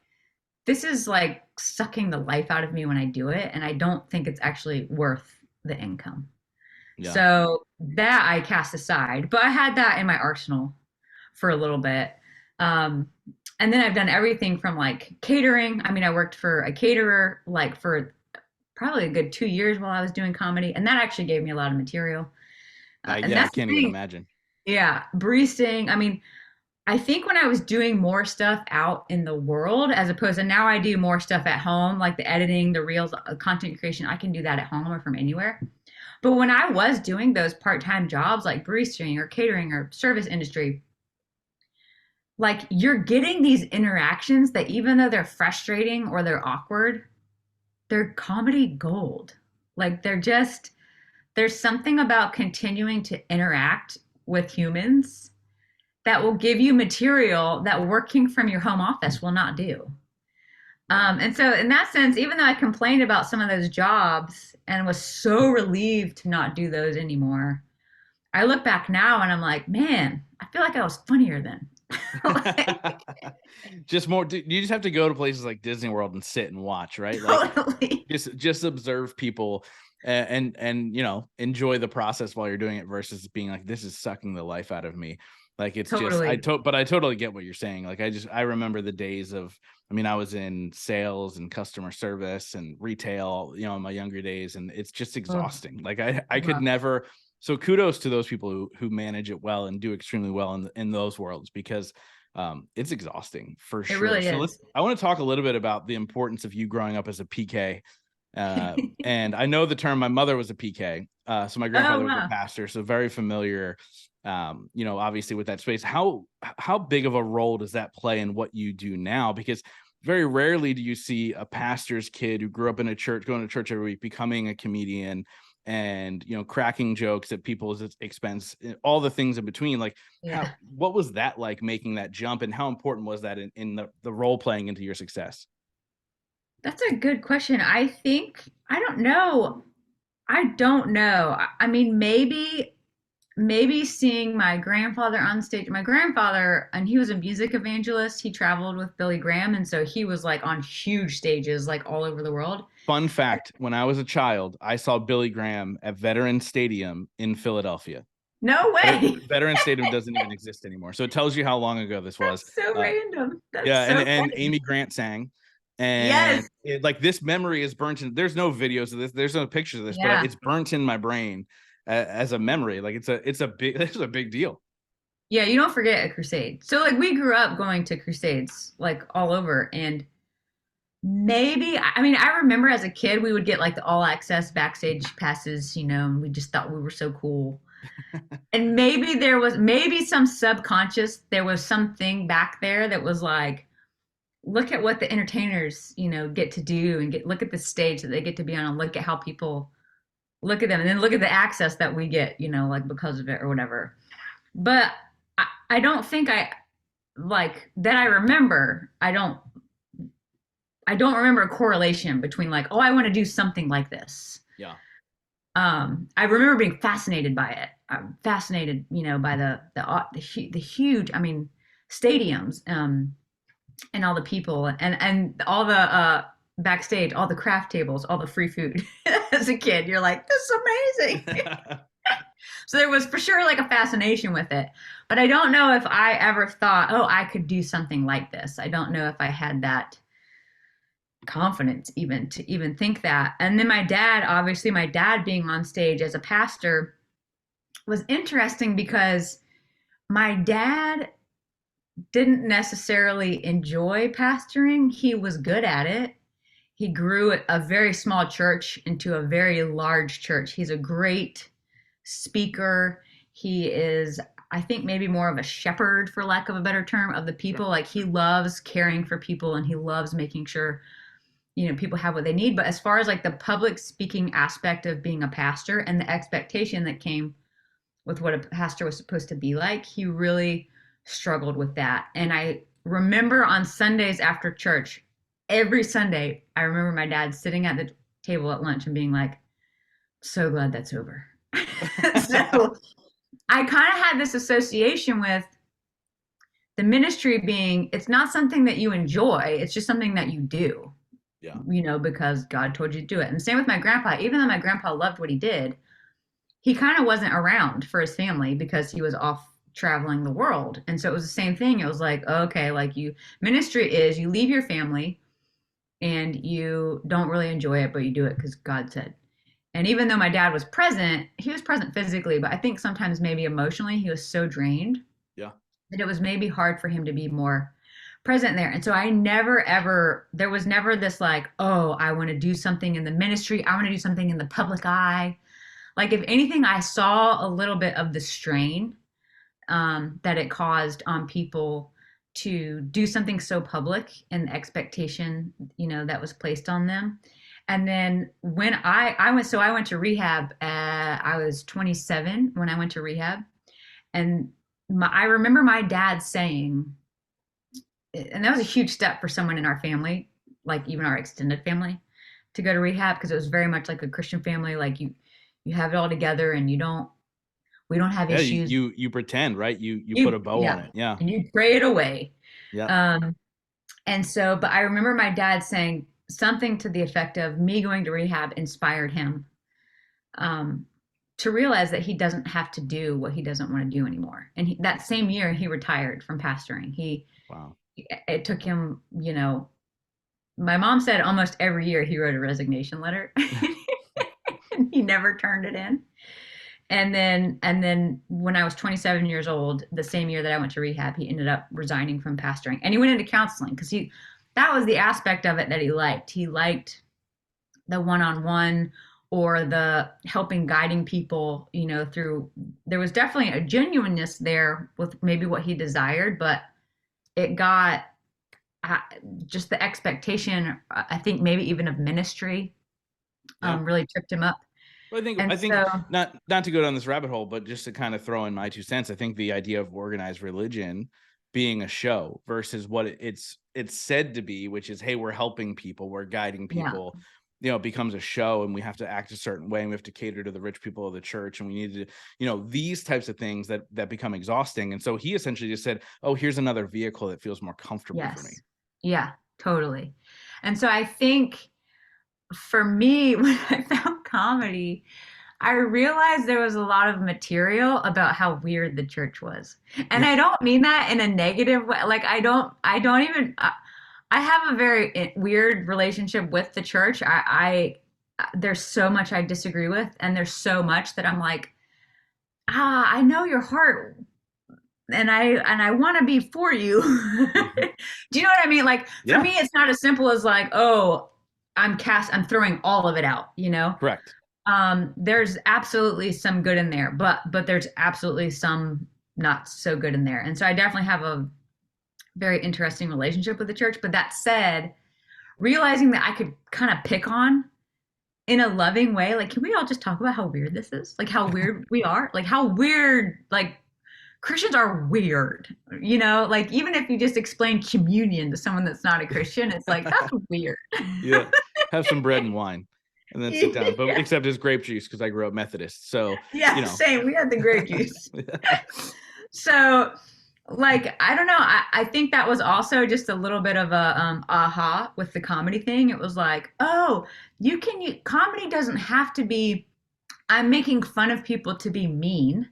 this is like sucking the life out of me when I do it. And I don't think it's actually worth the income. Yeah. So that I cast aside. But I had that in my arsenal for a little bit. Um, and then I've done everything from like catering. I mean, I worked for a caterer like for probably a good 2 years while I was doing comedy. And that actually gave me a lot of material. And Yeah, I that's the can't even thing. imagine. Yeah, baristing. I mean, I think when I was doing more stuff out in the world, as opposed to now I do more stuff at home, like the editing, the reels, content creation, I can do that at home or from anywhere. But when I was doing those part time jobs like baristing or catering or service industry, like you're getting these interactions that even though they're frustrating or they're awkward, they're comedy gold. Like there's something about continuing to interact with humans that will give you material that working from your home office will not do. Yeah. And so, in that sense, even though I complained about some of those jobs and was so relieved to not do those anymore, I look back now and I'm like, man, I feel like I was funnier then. Like, Just more, you just have to go to places like Disney World and sit and watch, right? Like totally. just observe people and enjoy the process while you're doing it versus being like, this is sucking the life out of me. Like it's just Totally. but I totally get what you're saying. Like I remember the days of, I mean, I was in sales and customer service and retail, in my younger days, and it's just Oh, exhausting. Like I could rough. never. So kudos to those people who manage it well and do extremely well in those worlds, because it's exhausting for It sure. really So is. I want to talk a little bit about the importance of you growing up as a PK. And I know the term. My mother was a PK, so my Oh, grandfather was a wow. pastor, so very familiar. Obviously with that space. How big of a role does that play in what you do now? Because very rarely do you see a pastor's kid who grew up in a church, going to church every week, becoming a comedian, and cracking jokes at people's expense, all the things in between. Like, Yeah. what was that like, making that jump, and how important was that in the role playing into your success? That's a good question. I think, I don't know. I don't know. I mean, maybe seeing my grandfather on stage. My grandfather, and he was a music evangelist. He traveled with Billy Graham, and so he was like on huge stages, like all over the world. Fun fact, when I was a child, I saw Billy Graham at Veterans Stadium in Philadelphia. No way. Veterans Stadium doesn't even exist anymore. So it tells you how long ago this was. That's so Uh, random. That's yeah, and so and funny. Amy Grant sang. Yes. And like, this memory is burnt in. There's no videos of this, there's no pictures of this, but Yeah. it's burnt in my brain as a memory. Like it's a big it's a big deal. Yeah, you don't forget a crusade. So like we grew up going to crusades like all over, and maybe, I mean, I remember as a kid we would get like the all access backstage passes, and we just thought we were so cool. And maybe there was maybe some subconscious, there was something back there that was like, look at what the entertainers, get to do, and look at the stage that they get to be on, and look at how people look at them, and then look at the access that we get, like because of it or whatever. But I don't think I like that I remember. I don't remember a correlation between like, oh, I want to do something like this. Yeah. I remember being fascinated by it. I'm fascinated, by the huge, I mean, stadiums, and all the people, and all the backstage, all the craft tables, all the free food. As a kid, you're like, this is amazing. So there was for sure like a fascination with it, but I don't know if I ever thought, oh, I could do something like this. I don't know if I had that confidence even to even think that. And then obviously my dad being on stage as a pastor was interesting because my dad didn't necessarily enjoy pastoring. He was good at it. He grew a very small church into a very large church. He's a great speaker. He is, I think, maybe more of a shepherd, for lack of a better term, of the people. Like he loves caring for people, and he loves making sure people have what they need. But as far as like the public speaking aspect of being a pastor and the expectation that came with what a pastor was supposed to be like, he really struggled with that. And I remember on Sundays after church, every Sunday, I remember my dad sitting at the table at lunch and being like, so glad that's over. So I kind of had this association with the ministry being, it's not something that you enjoy, it's just something that you do, Yeah. because God told you to do it. And same with my grandpa, even though my grandpa loved what he did, he kind of wasn't around for his family because he was off traveling the world. And so it was the same thing. It was like, okay, like ministry is you leave your family and you don't really enjoy it, but you do it because God said. And even though my dad was present, he was present physically, but I think sometimes maybe emotionally he was so drained Yeah. that it was maybe hard for him to be more present there. And so I never ever, there was never this like, oh, I want to do something in the ministry. I want to do something in the public eye. Like, if anything, I saw a little bit of the strain that it caused on people to do something so public and the expectation, that was placed on them. And then when I went to rehab. I was 27 when I went to rehab, and I remember my dad saying, and that was a huge step for someone in our family, like even our extended family, to go to rehab, because it was very much like a Christian family. Like you have it all together, and we don't have Yeah. issues. You pretend, right? You put a bow on it. Yeah. And you pray it away. Yeah. And so, but I remember my dad saying something to the effect of, me going to rehab inspired him to realize that he doesn't have to do what he doesn't want to do anymore. And that same year, he retired from pastoring. Wow. It took him, my mom said almost every year he wrote a resignation letter. And he never turned it in. And then when I was 27 years old, the same year that I went to rehab, he ended up resigning from pastoring, and he went into counseling because that was the aspect of it that he liked. He liked the one-on-one, or the helping, guiding people, through. There was definitely a genuineness there with maybe what he desired, but it got just the expectation, I think maybe even of ministry, really tripped him up. Well, I think not to go down this rabbit hole, but just to kind of throw in my 2 cents, I think the idea of organized religion being a show versus what it's said to be, which is, hey, we're helping people, we're guiding people, becomes a show, and we have to act a certain way, and we have to cater to the rich people of the church, and we need to, these types of things that become exhausting. And so he essentially just said, oh, here's another vehicle that feels more comfortable for me. Yeah, totally. And so I think for me, when I found comedy, I realized there was a lot of material about how weird the church was. And I don't mean that in a negative way. Like, I don't even, I have a very weird relationship with the church. There's so much I disagree with, and there's so much that I'm like, I know your heart, and I want to be for you. Do you know what I mean? Like, for me, it's not as simple as like, oh, I'm throwing all of it out, Correct. There's absolutely some good in there, but there's absolutely some not so good in there. And so I definitely have a very interesting relationship with the church. But that said, realizing that I could kind of pick on in a loving way, like, can we all just talk about how weird this is? Like, how weird we are? Like, how weird, like, Christians are weird, like, even if you just explain communion to someone that's not a Christian, it's like, that's weird. Yeah. Have some bread and wine and then sit down, but except it's grape juice, because I grew up Methodist. So same. We had the grape juice. So, like, I don't know. I think that was also just a little bit of a aha with the comedy thing. It was like, oh, comedy doesn't have to be, I'm making fun of people to be mean.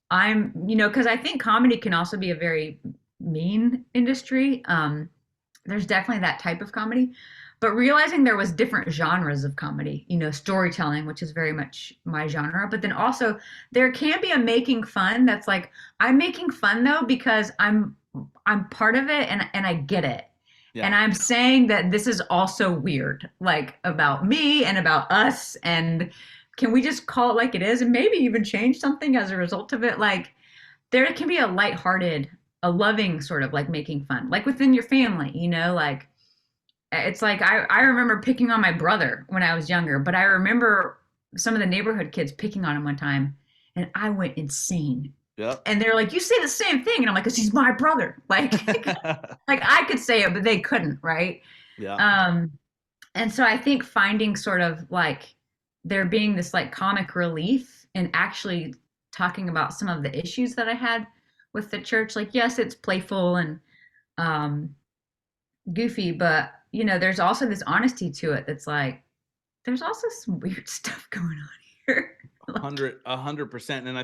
Because I think comedy can also be a very mean industry. There's definitely that type of comedy, but realizing there was different genres of comedy, storytelling, which is very much my genre, but then also there can be a making fun that's like, I'm making fun though because I'm part of it, and I get it. Yeah. And I'm saying that this is also weird, like, about me and about us, and can we just call it like it is, and maybe even change something as a result of it? Like, there can be a lighthearted, a loving sort of like making fun, like within your family, like, it's like, I remember picking on my brother when I was younger, but I remember some of the neighborhood kids picking on him one time, and I went insane. Yep. And they're like, you say the same thing. And I'm like, because he's my brother. Like, like I could say it, but they couldn't, right? Yeah. Um, and so I think finding sort of like there being this like comic relief and actually talking about some of the issues that I had with the church. Like, yes, it's playful and um, goofy, but you know, there's also this honesty to it that's like, there's also some weird stuff going on here. Like, 100%. And I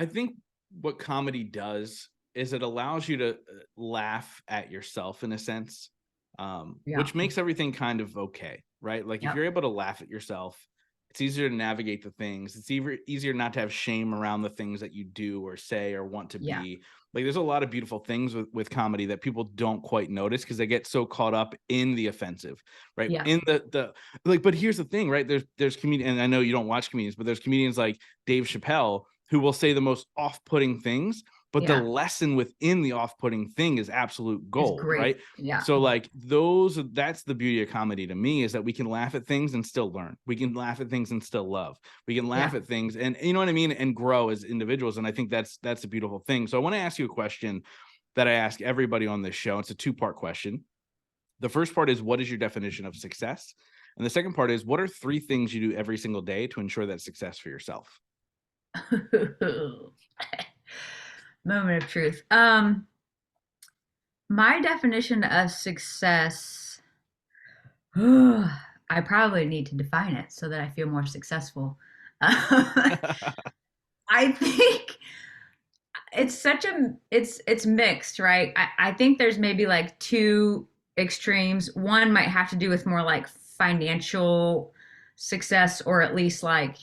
think what comedy does is it allows you to laugh at yourself in a sense, yeah, which makes everything kind of okay, right? Like if yep, you're able to laugh at yourself, it's easier to navigate the things. It's easier not to have shame around the things that you do or say or want to yeah, be. Like there's a lot of beautiful things with comedy that people don't quite notice because they get so caught up in the offensive, right? yeah, In the like, but here's the thing, right? There's comedian, and I know you don't watch comedians, but there's comedians like Dave Chappelle who will say the most off-putting things, but the yeah. lesson within the off-putting thing is absolute It's gold, right? great. Yeah, So like that's the beauty of comedy to me, is that we can laugh at things and still learn. We can laugh at things and still love. We can laugh yeah. at things and you know what I mean, and grow as individuals. And I think that's a beautiful thing. So I want to ask you a question that I ask everybody on this show. It's a two-part question. The first part is, what is your definition of success? And the second part is, what are 3 things you do every single day to ensure that success for yourself? Moment of truth. My definition of success, I probably need to define it so that I feel more successful. I think it's such a it's mixed, right? I think there's maybe like two extremes. One might have to do with more like financial success, or at least like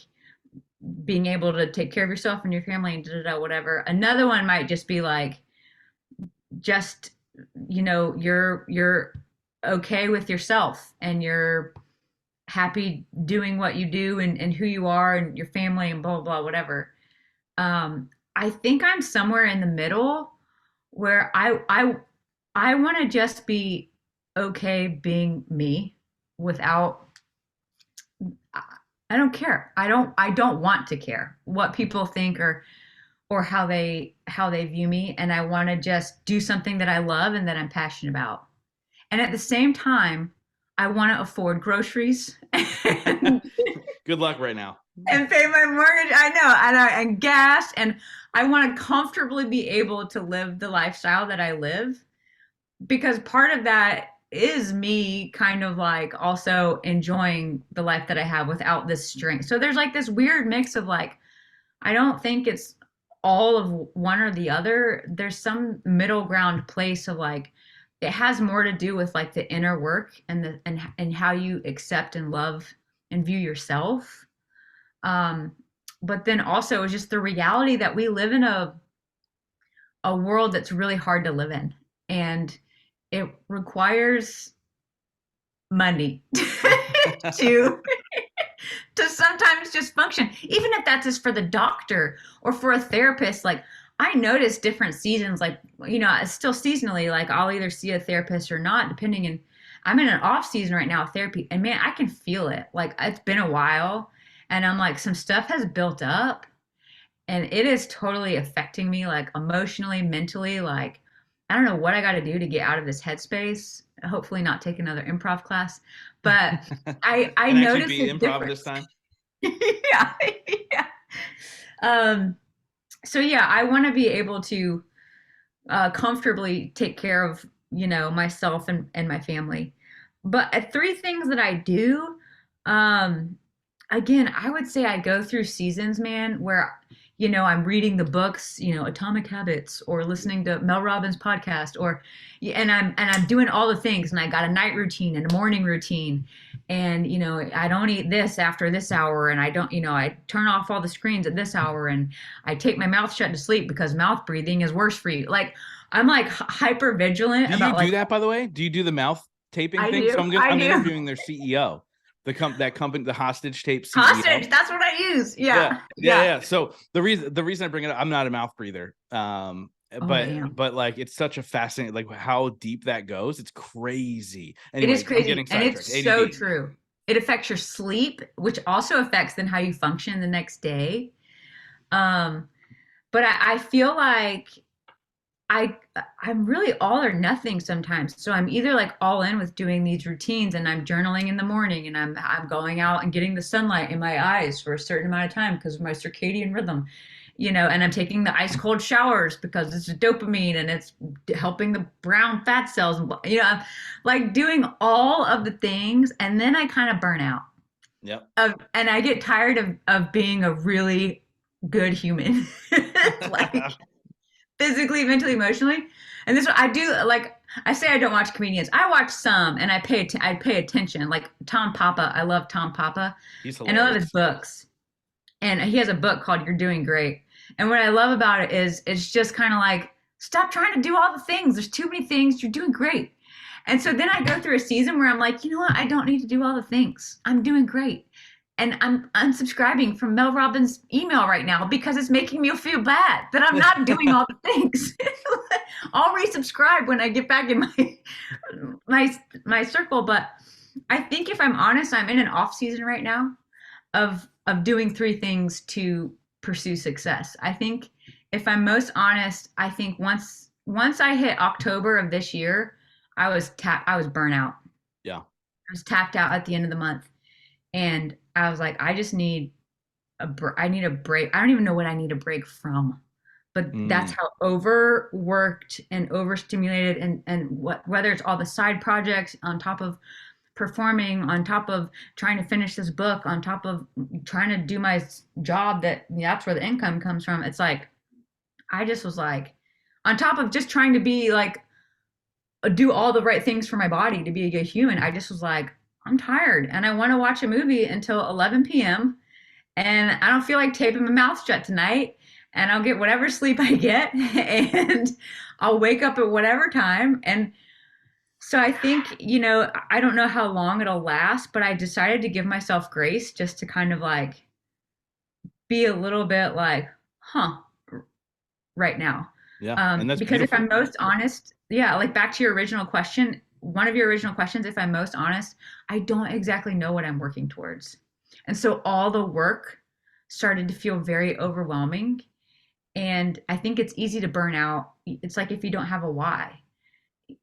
being able to take care of yourself and your family and da, da, da, whatever. Another one might just be like just you know you're okay with yourself and you're happy doing what you do and who you are and your family and blah blah blah whatever. I think I'm somewhere in the middle where I want to just be okay being me without I don't care. I don't want to care what people think or how they view me, and I want to just do something that I love and that I'm passionate about. And at the same time, I want to afford groceries and, Good luck right now. and pay my mortgage. I know, and gas, and I want to comfortably be able to live the lifestyle that I live, because part of that is me kind of like also enjoying the life that I have without this strength. So there's like this weird mix of like, I don't think it's all of one or the other. There's some middle ground place of like, it has more to do with like the inner work and and how you accept and love and view yourself. Um, but then also it's just the reality that we live in a world that's really hard to live in, and it requires money to to sometimes just function, even if that's just for the doctor or for a therapist. Like I notice different seasons, like you know, it's still seasonally, like I'll either see a therapist or not depending. And I'm in an off season right now of therapy, and man, I can feel it. Like it's been a while, and I'm like, some stuff has built up and it is totally affecting me, like emotionally, mentally. Like I don't know what I got to do to get out of this headspace. Hopefully not take another improv class, but I And actually noticed be a improv this difference. time. Yeah, yeah. um so yeah, I want to be able to comfortably take care of myself and my family. But 3 things that I do, um again, I would say I go through seasons, man, where I'm reading the books, Atomic Habits, or listening to Mel Robbins podcast, or and I'm doing all the things, and I got a night routine and a morning routine, and I don't eat this after this hour, and I don't, I turn off all the screens at this hour, and I take my mouth shut to sleep because mouth breathing is worse for you. Like I'm like hyper vigilant Do you about do like that, by the way? Do you do the mouth taping I thing? So do, I I'm do. interviewing their CEO, that company, the hostage tape CEO. Hostage, that's what I use. Yeah, Yeah, yeah, yeah. yeah. So the reason I bring it up, I'm not a mouth breather. Oh But damn. like it's such a fascinating, like how deep that goes. It's crazy. It is Anyway, I'm crazy, getting and sidetracked. it's so ADD. true. It affects your sleep, which also affects then how you function the next day. Um, but I feel like I I'm really all or nothing sometimes. So I'm either like all in with doing these routines and I'm journaling in the morning and I'm going out and getting the sunlight in my eyes for a certain amount of time because of my circadian rhythm, and I'm taking the ice cold showers because it's dopamine and it's helping the brown fat cells. I'm like doing all of the things, and then I kind of burn out. Yep. And I get tired of being a really good human. Like physically, mentally, emotionally. And this I do like. I say I don't watch comedians. I watch some, and I pay attention. Like Tom Papa, I love Tom Papa, He's and I love his hilarious. books. And he has a book called "You're Doing Great." And what I love about it is it's just kind of like stop trying to do all the things. There's too many things. You're doing great. And so then I go through a season where I'm like, you know what? I don't need to do all the things. I'm doing great. And I'm unsubscribing from Mel Robbins' email right now because it's making me feel bad that I'm not doing all the things. I'll resubscribe when I get back in my circle. But I think if I'm honest, I'm in an off season right now of doing three things to pursue success. I think if I'm most honest, I think once I hit October of this year, I was burnout. Yeah. I was tapped out at the end of the month, and I was like, I just need I need a break. I don't even know what I need a break from, but that's Mm. how overworked and overstimulated, and whether it's all the side projects on top of performing, on top of trying to finish this book, on top of trying to do my job, that's where the income comes from. It's like I just was like, on top of just trying to be like do all the right things for my body to be a good human, I just was like, I'm tired and I want to watch a movie until 11 p.m. and I don't feel like taping my mouth shut tonight, and I'll get whatever sleep I get and I'll wake up at whatever time. And so I think, I don't know how long it'll last, but I decided to give myself grace just to kind of like be a little bit like, huh, right now. Yeah. And that's Because if I'm beautiful. most honest, yeah, like back to your original question, one of your original questions, if I'm most honest, I don't exactly know what I'm working towards. And so all the work started to feel very overwhelming. And I think it's easy to burn out. It's like if you don't have a why.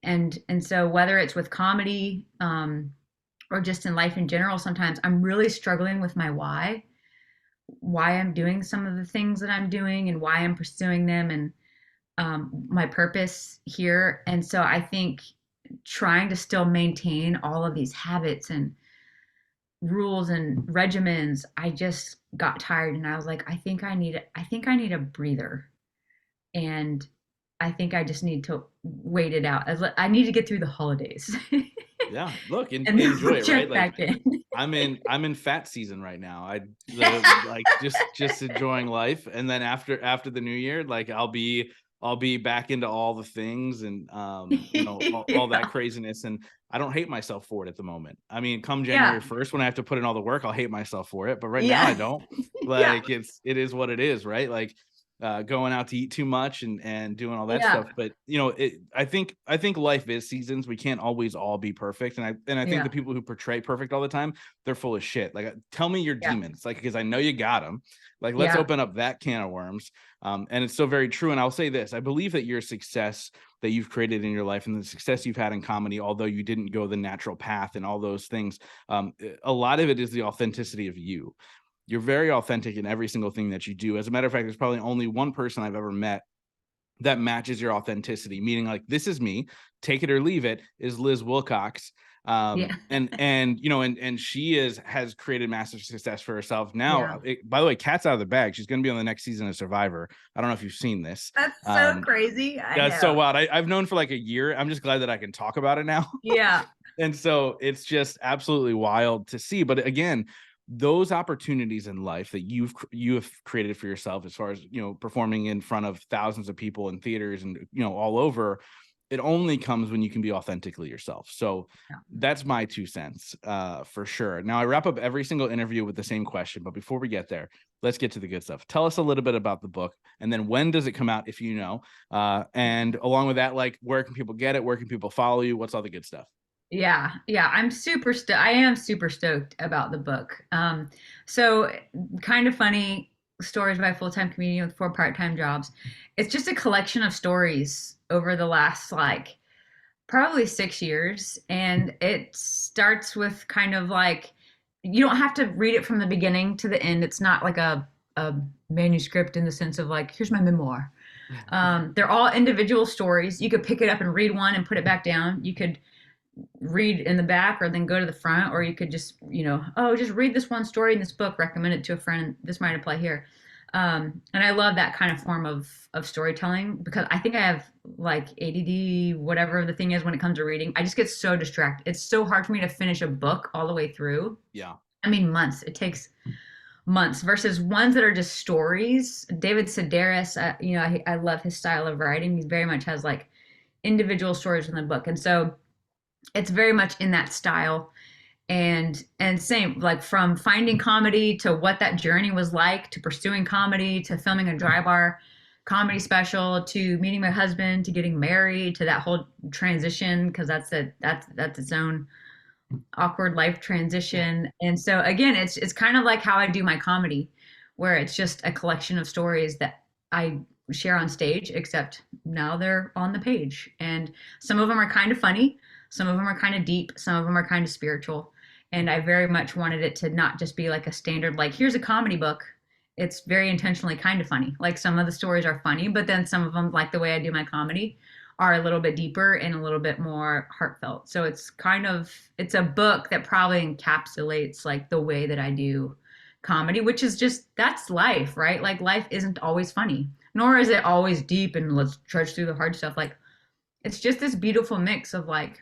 And so whether it's with comedy, or just in life in general, sometimes I'm really struggling with my why I'm doing some of the things that I'm doing and why I'm pursuing them, and my purpose here. And so I think trying to still maintain all of these habits and rules and regimens, I just got tired, and I was like, I think I need a breather, and I think I just need to wait it out. I need to get through the holidays. Yeah. Look, And then enjoy we'll it, right? check Like back in. I'm in fat season right now. Like just enjoying life. And then after the new year, like I'll be back into all the things and all that Yeah. craziness. And I don't hate myself for it at the moment. I mean, come Yeah. January 1st, when I have to put in all the work, I'll hate myself for it. But right now I Yeah. don't. Yeah. Like it is what it is, right? Like going out to eat too much and doing all that Yeah. stuff. But I think life is seasons. We can't always all be perfect. And I think Yeah. the people who portray perfect all the time, they're full of shit. Like, tell me your Yeah. demons, like, because I know you got them. Like, let's Yeah. open up that can of worms. And it's so very true. And I'll say this: I believe that your success that you've created in your life and the success you've had in comedy, although you didn't go the natural path and all those things, a lot of it is the authenticity of you. You're very authentic in every single thing that you do. As a matter of fact, there's probably only one person I've ever met that matches your authenticity, meaning like, this is me, take it or leave it, is Liz Wilcox. Yeah. And she has created massive success for herself Yeah. now. By the way, cat's out of the bag. She's going to be on the next season of Survivor. I don't know if you've seen this. That's so crazy. I That's so know. wild. I've known for like a year. I'm just glad that I can talk about it now. Yeah. And so it's just absolutely wild to see. But again, those opportunities in life that you have created for yourself, as far as performing in front of thousands of people in theaters and all over, it only comes when you can be authentically yourself. So Yeah. that's my 2 cents, for sure. Now, I wrap up every single interview with the same question, but before we get there, let's get to the good stuff. Tell us a little bit about the book, and then when does it come out, if you know? And along with that, like, where can people get it? Where can people follow you? What's all the good stuff? Yeah, yeah, I am super stoked about the book. So kind of funny. Stories by a Full-Time Comedian with 4 part-time jobs. It's just a collection of stories over the last like probably 6 years. And it starts with kind of like, you don't have to read it from the beginning to the end. It's not like a manuscript in the sense of like, here's my memoir. They're all individual stories. You could pick it up and read one and put it back down. You could read in the back or then go to the front, or you could just, oh, just read this one story in this book, recommend it to a friend. This might apply here. And I love that kind of form of storytelling because I think I have like ADD, whatever the thing is when it comes to reading. I just get so distracted. It's so hard for me to finish a book all the way through. Yeah. I mean, months. It takes months versus ones that are just stories. David Sedaris, I love his style of writing. He very much has like individual stories in the book. And so it's very much in that style. And same, like from finding comedy to what that journey was like to pursuing comedy to filming a dry bar comedy special to meeting my husband to getting married to that whole transition because that's its own awkward life transition. And so again, it's kind of like how I do my comedy, where it's just a collection of stories that I share on stage, except now they're on the page. And some of them are kind of funny, some of them are kind of deep, some of them are kind of spiritual. And I very much wanted it to not just be like a standard, like, here's a comedy book. It's very intentionally kind of funny. Like some of the stories are funny, but then some of them, like the way I do my comedy, are a little bit deeper and a little bit more heartfelt. So it's a book that probably encapsulates like the way that I do comedy, which is just, that's life, right? Like life isn't always funny, nor is it always deep and let's trudge through the hard stuff. Like it's just this beautiful mix of like,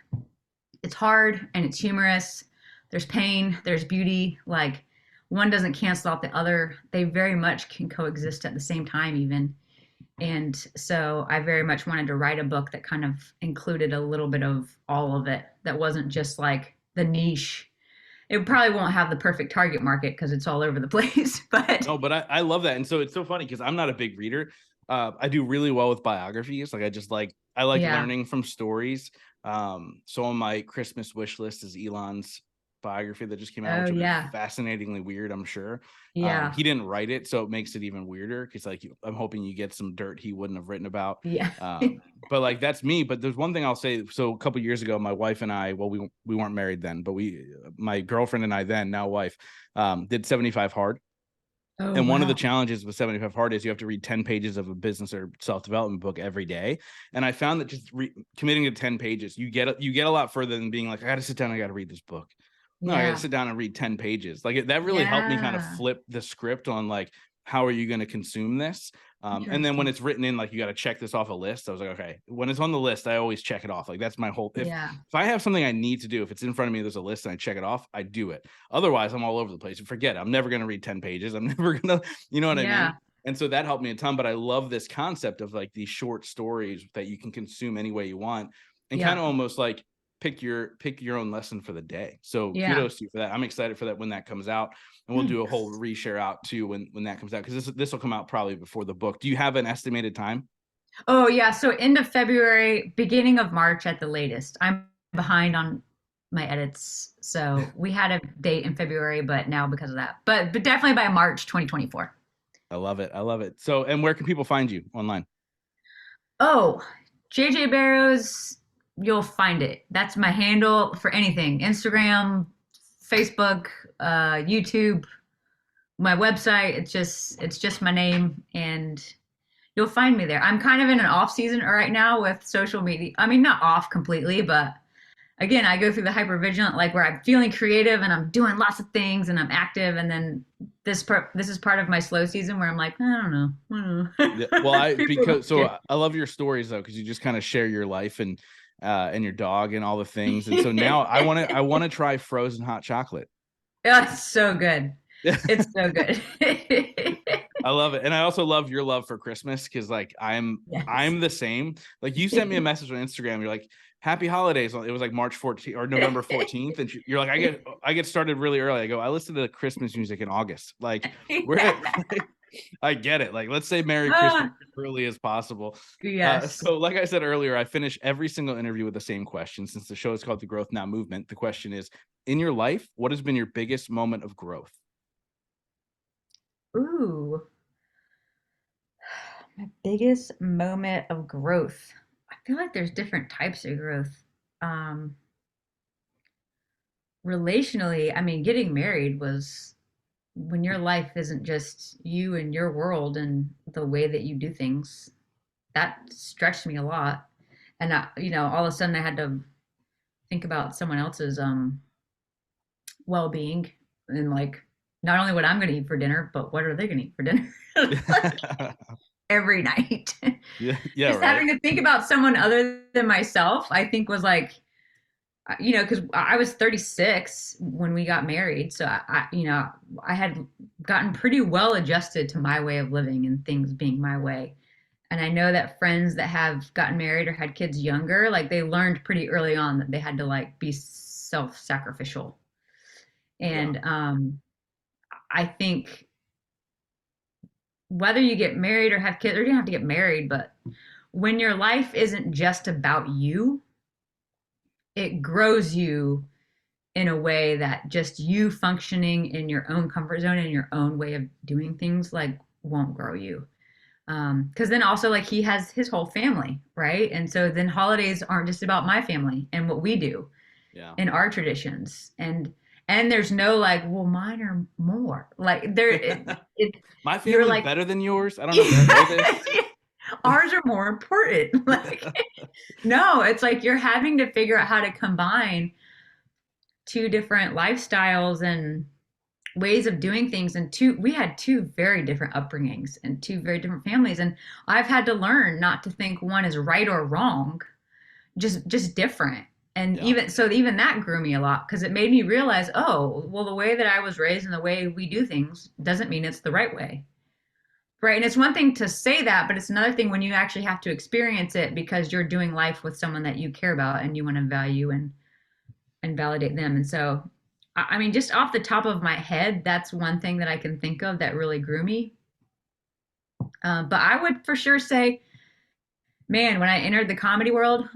it's hard and it's humorous. There's pain, there's beauty. Like one doesn't cancel out the other. They very much can coexist at the same time even. And so I very much wanted to write a book that kind of included a little bit of all of it. That wasn't just like the niche. It probably won't have the perfect target market because it's all over the place. But no, but I love that. And so it's so funny because I'm not a big reader. I do really well with biographies. Like I like yeah. learning from stories. So on my Christmas wish list is Elon's biography that just came out, Oh which will yeah. be fascinatingly weird, I'm sure. Yeah. He didn't write it, so it makes it even weirder because like I'm hoping you get some dirt he wouldn't have written about. Yeah. But like that's me. But there's one thing I'll say. So a couple years ago, my wife and I, well, we weren't married then, but my girlfriend and I then, now wife, did 75 hard. Oh And one of wow. the challenges with 75 hard is you have to read 10 pages of a business or self-development book every day. And I found that just committing to 10 pages, you get a lot further than being like, I got to sit down, I got to read this book. No, I got to Yeah. sit down and read 10 pages. Like that really helped me kind of Yeah. flip the script on like, how are you going to consume this? And then when Interesting. it's written in, like, you got to check this off a list. I was like, okay, when it's on the list, I always check it off. Like that's my whole, Yeah. if I have something I need to do, if it's in front of me, there's a list and I check it off, I do it. Otherwise I'm all over the place and forget it. I'm never going to read 10 pages. I'm never going to, you know what I Yeah. mean? And so that helped me a ton, but I love this concept of like these short stories that you can consume any way you want and kind Yeah. of almost like pick your own lesson for the day. So Yeah. kudos to you for that. I'm excited for that when that comes out, and we'll do a whole reshare out too when that comes out, because this will come out probably before the book. Do you have an estimated time? Oh yeah. So end of February, beginning of March at the latest. I'm behind on my edits. So we had a date in February, but now because of that. But definitely by March 2024. I love it. I love it. So, and where can people find you online? Oh, JJ Barrows, you'll find it. That's my handle for anything. Instagram, Facebook, YouTube, my website. It's just my name and you'll find me there. I'm kind of in an off season right now with social media. I mean, not off completely, but again, I go through the hypervigilant, like where I'm feeling creative and I'm doing lots of things and I'm active. And then this is part of my slow season where I'm like, I don't know. Yeah, well, People don't care. I love your stories though, because you just kind of share your life and your dog and all the things. And so now I want to try frozen hot chocolate. Oh, it's so good. Yeah. It's so good. I love it. And I also love your love for Christmas, because like I'm Yes. the same. Like you sent me a message on Instagram. You're like, happy holidays. It was like March 14th or November 14th. And you're like, I get started really early. I go, I listen to Christmas music in August. Like I get it. Like, let's say Merry Christmas Ah, as early as possible. yes. So like I said earlier, I finish every single interview with the same question. Since the show is called The Growth Now Movement, the question is, in your life, what has been your biggest moment of growth? Ooh. My biggest moment of growth. I feel like there's different types of growth. Um, Relationally, I mean, getting married was when your life isn't just you and your world and the way that you do things. That stretched me a lot. And all of a sudden I had to think about someone else's well-being and like not only what I'm going to eat for dinner, but what are they going to eat for dinner? Like, every night. Yeah, yeah, Just right. having to think about someone other than myself, I think was like, because I was 36 when we got married. So I had gotten pretty well adjusted to my way of living and things being my way. And I know that friends that have gotten married or had kids younger, like they learned pretty early on that they had to like be self-sacrificial. Yeah. And I think whether you get married or have kids, or you don't have to get married, but when your life isn't just about you, it grows you in a way that just you functioning in your own comfort zone and your own way of doing things like won't grow you. Because then also like he has his whole family, right? And so then holidays aren't just about my family and what we do Yeah. in our traditions, and there's no like, well, mine are more like it My you're family's like better than yours. I don't know if you know this. ours are more important. Like, no, it's like you're having to figure out how to combine two different lifestyles and ways of doing things, and we had two very different upbringings and two very different families, and I've had to learn not to think one is right or wrong, just different. And Yeah. even that grew me a lot because it made me realize, oh, well, the way that I was raised and the way we do things doesn't mean it's the right way. Right. And it's one thing to say that, but it's another thing when you actually have to experience it because you're doing life with someone that you care about and you want to value and validate them. And so, I mean, just off the top of my head, that's one thing that I can think of that really grew me. But I would for sure say, man, when I entered the comedy world,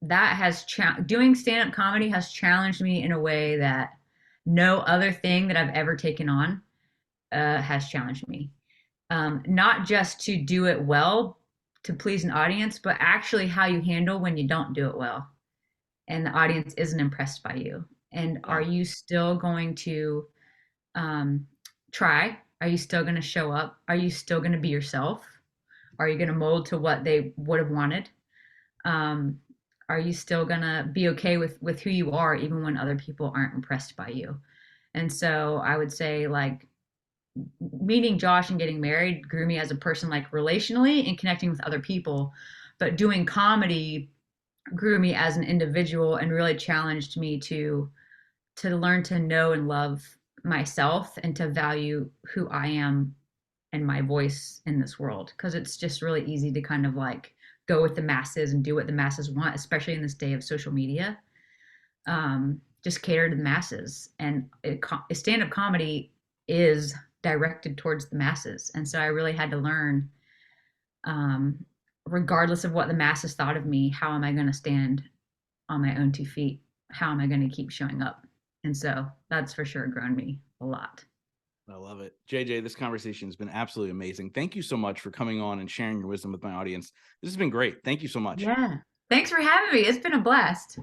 that has doing stand-up comedy has challenged me in a way that no other thing that I've ever taken on has challenged me. Not just to do it well to please an audience, but actually how you handle when you don't do it well and the audience isn't impressed by you. And are Yeah. you still going to um, try? Are you still going to show up? Are you still going to be yourself? Are you going to mold to what they would have wanted? Um, are you still going to be okay with who you are even when other people aren't impressed by you? And so I would say like meeting Josh and getting married grew me as a person, like relationally and connecting with other people. But doing comedy grew me as an individual and really challenged me to learn to know and love myself and to value who I am and my voice in this world. Because it's just really easy to kind of like go with the masses and do what the masses want, especially in this day of social media. Just cater to the masses. And stand up comedy is directed towards the masses. And so I really had to learn, um, regardless of what the masses thought of me, how am I going to stand on my own 2 feet? How am I going to keep showing up? And so that's for sure grown me a lot. I love it. JJ, this conversation has been absolutely amazing. Thank you so much for coming on and sharing your wisdom with my audience. This has been great. Thank you so much. Yeah. Thanks for having me. It's been a blast.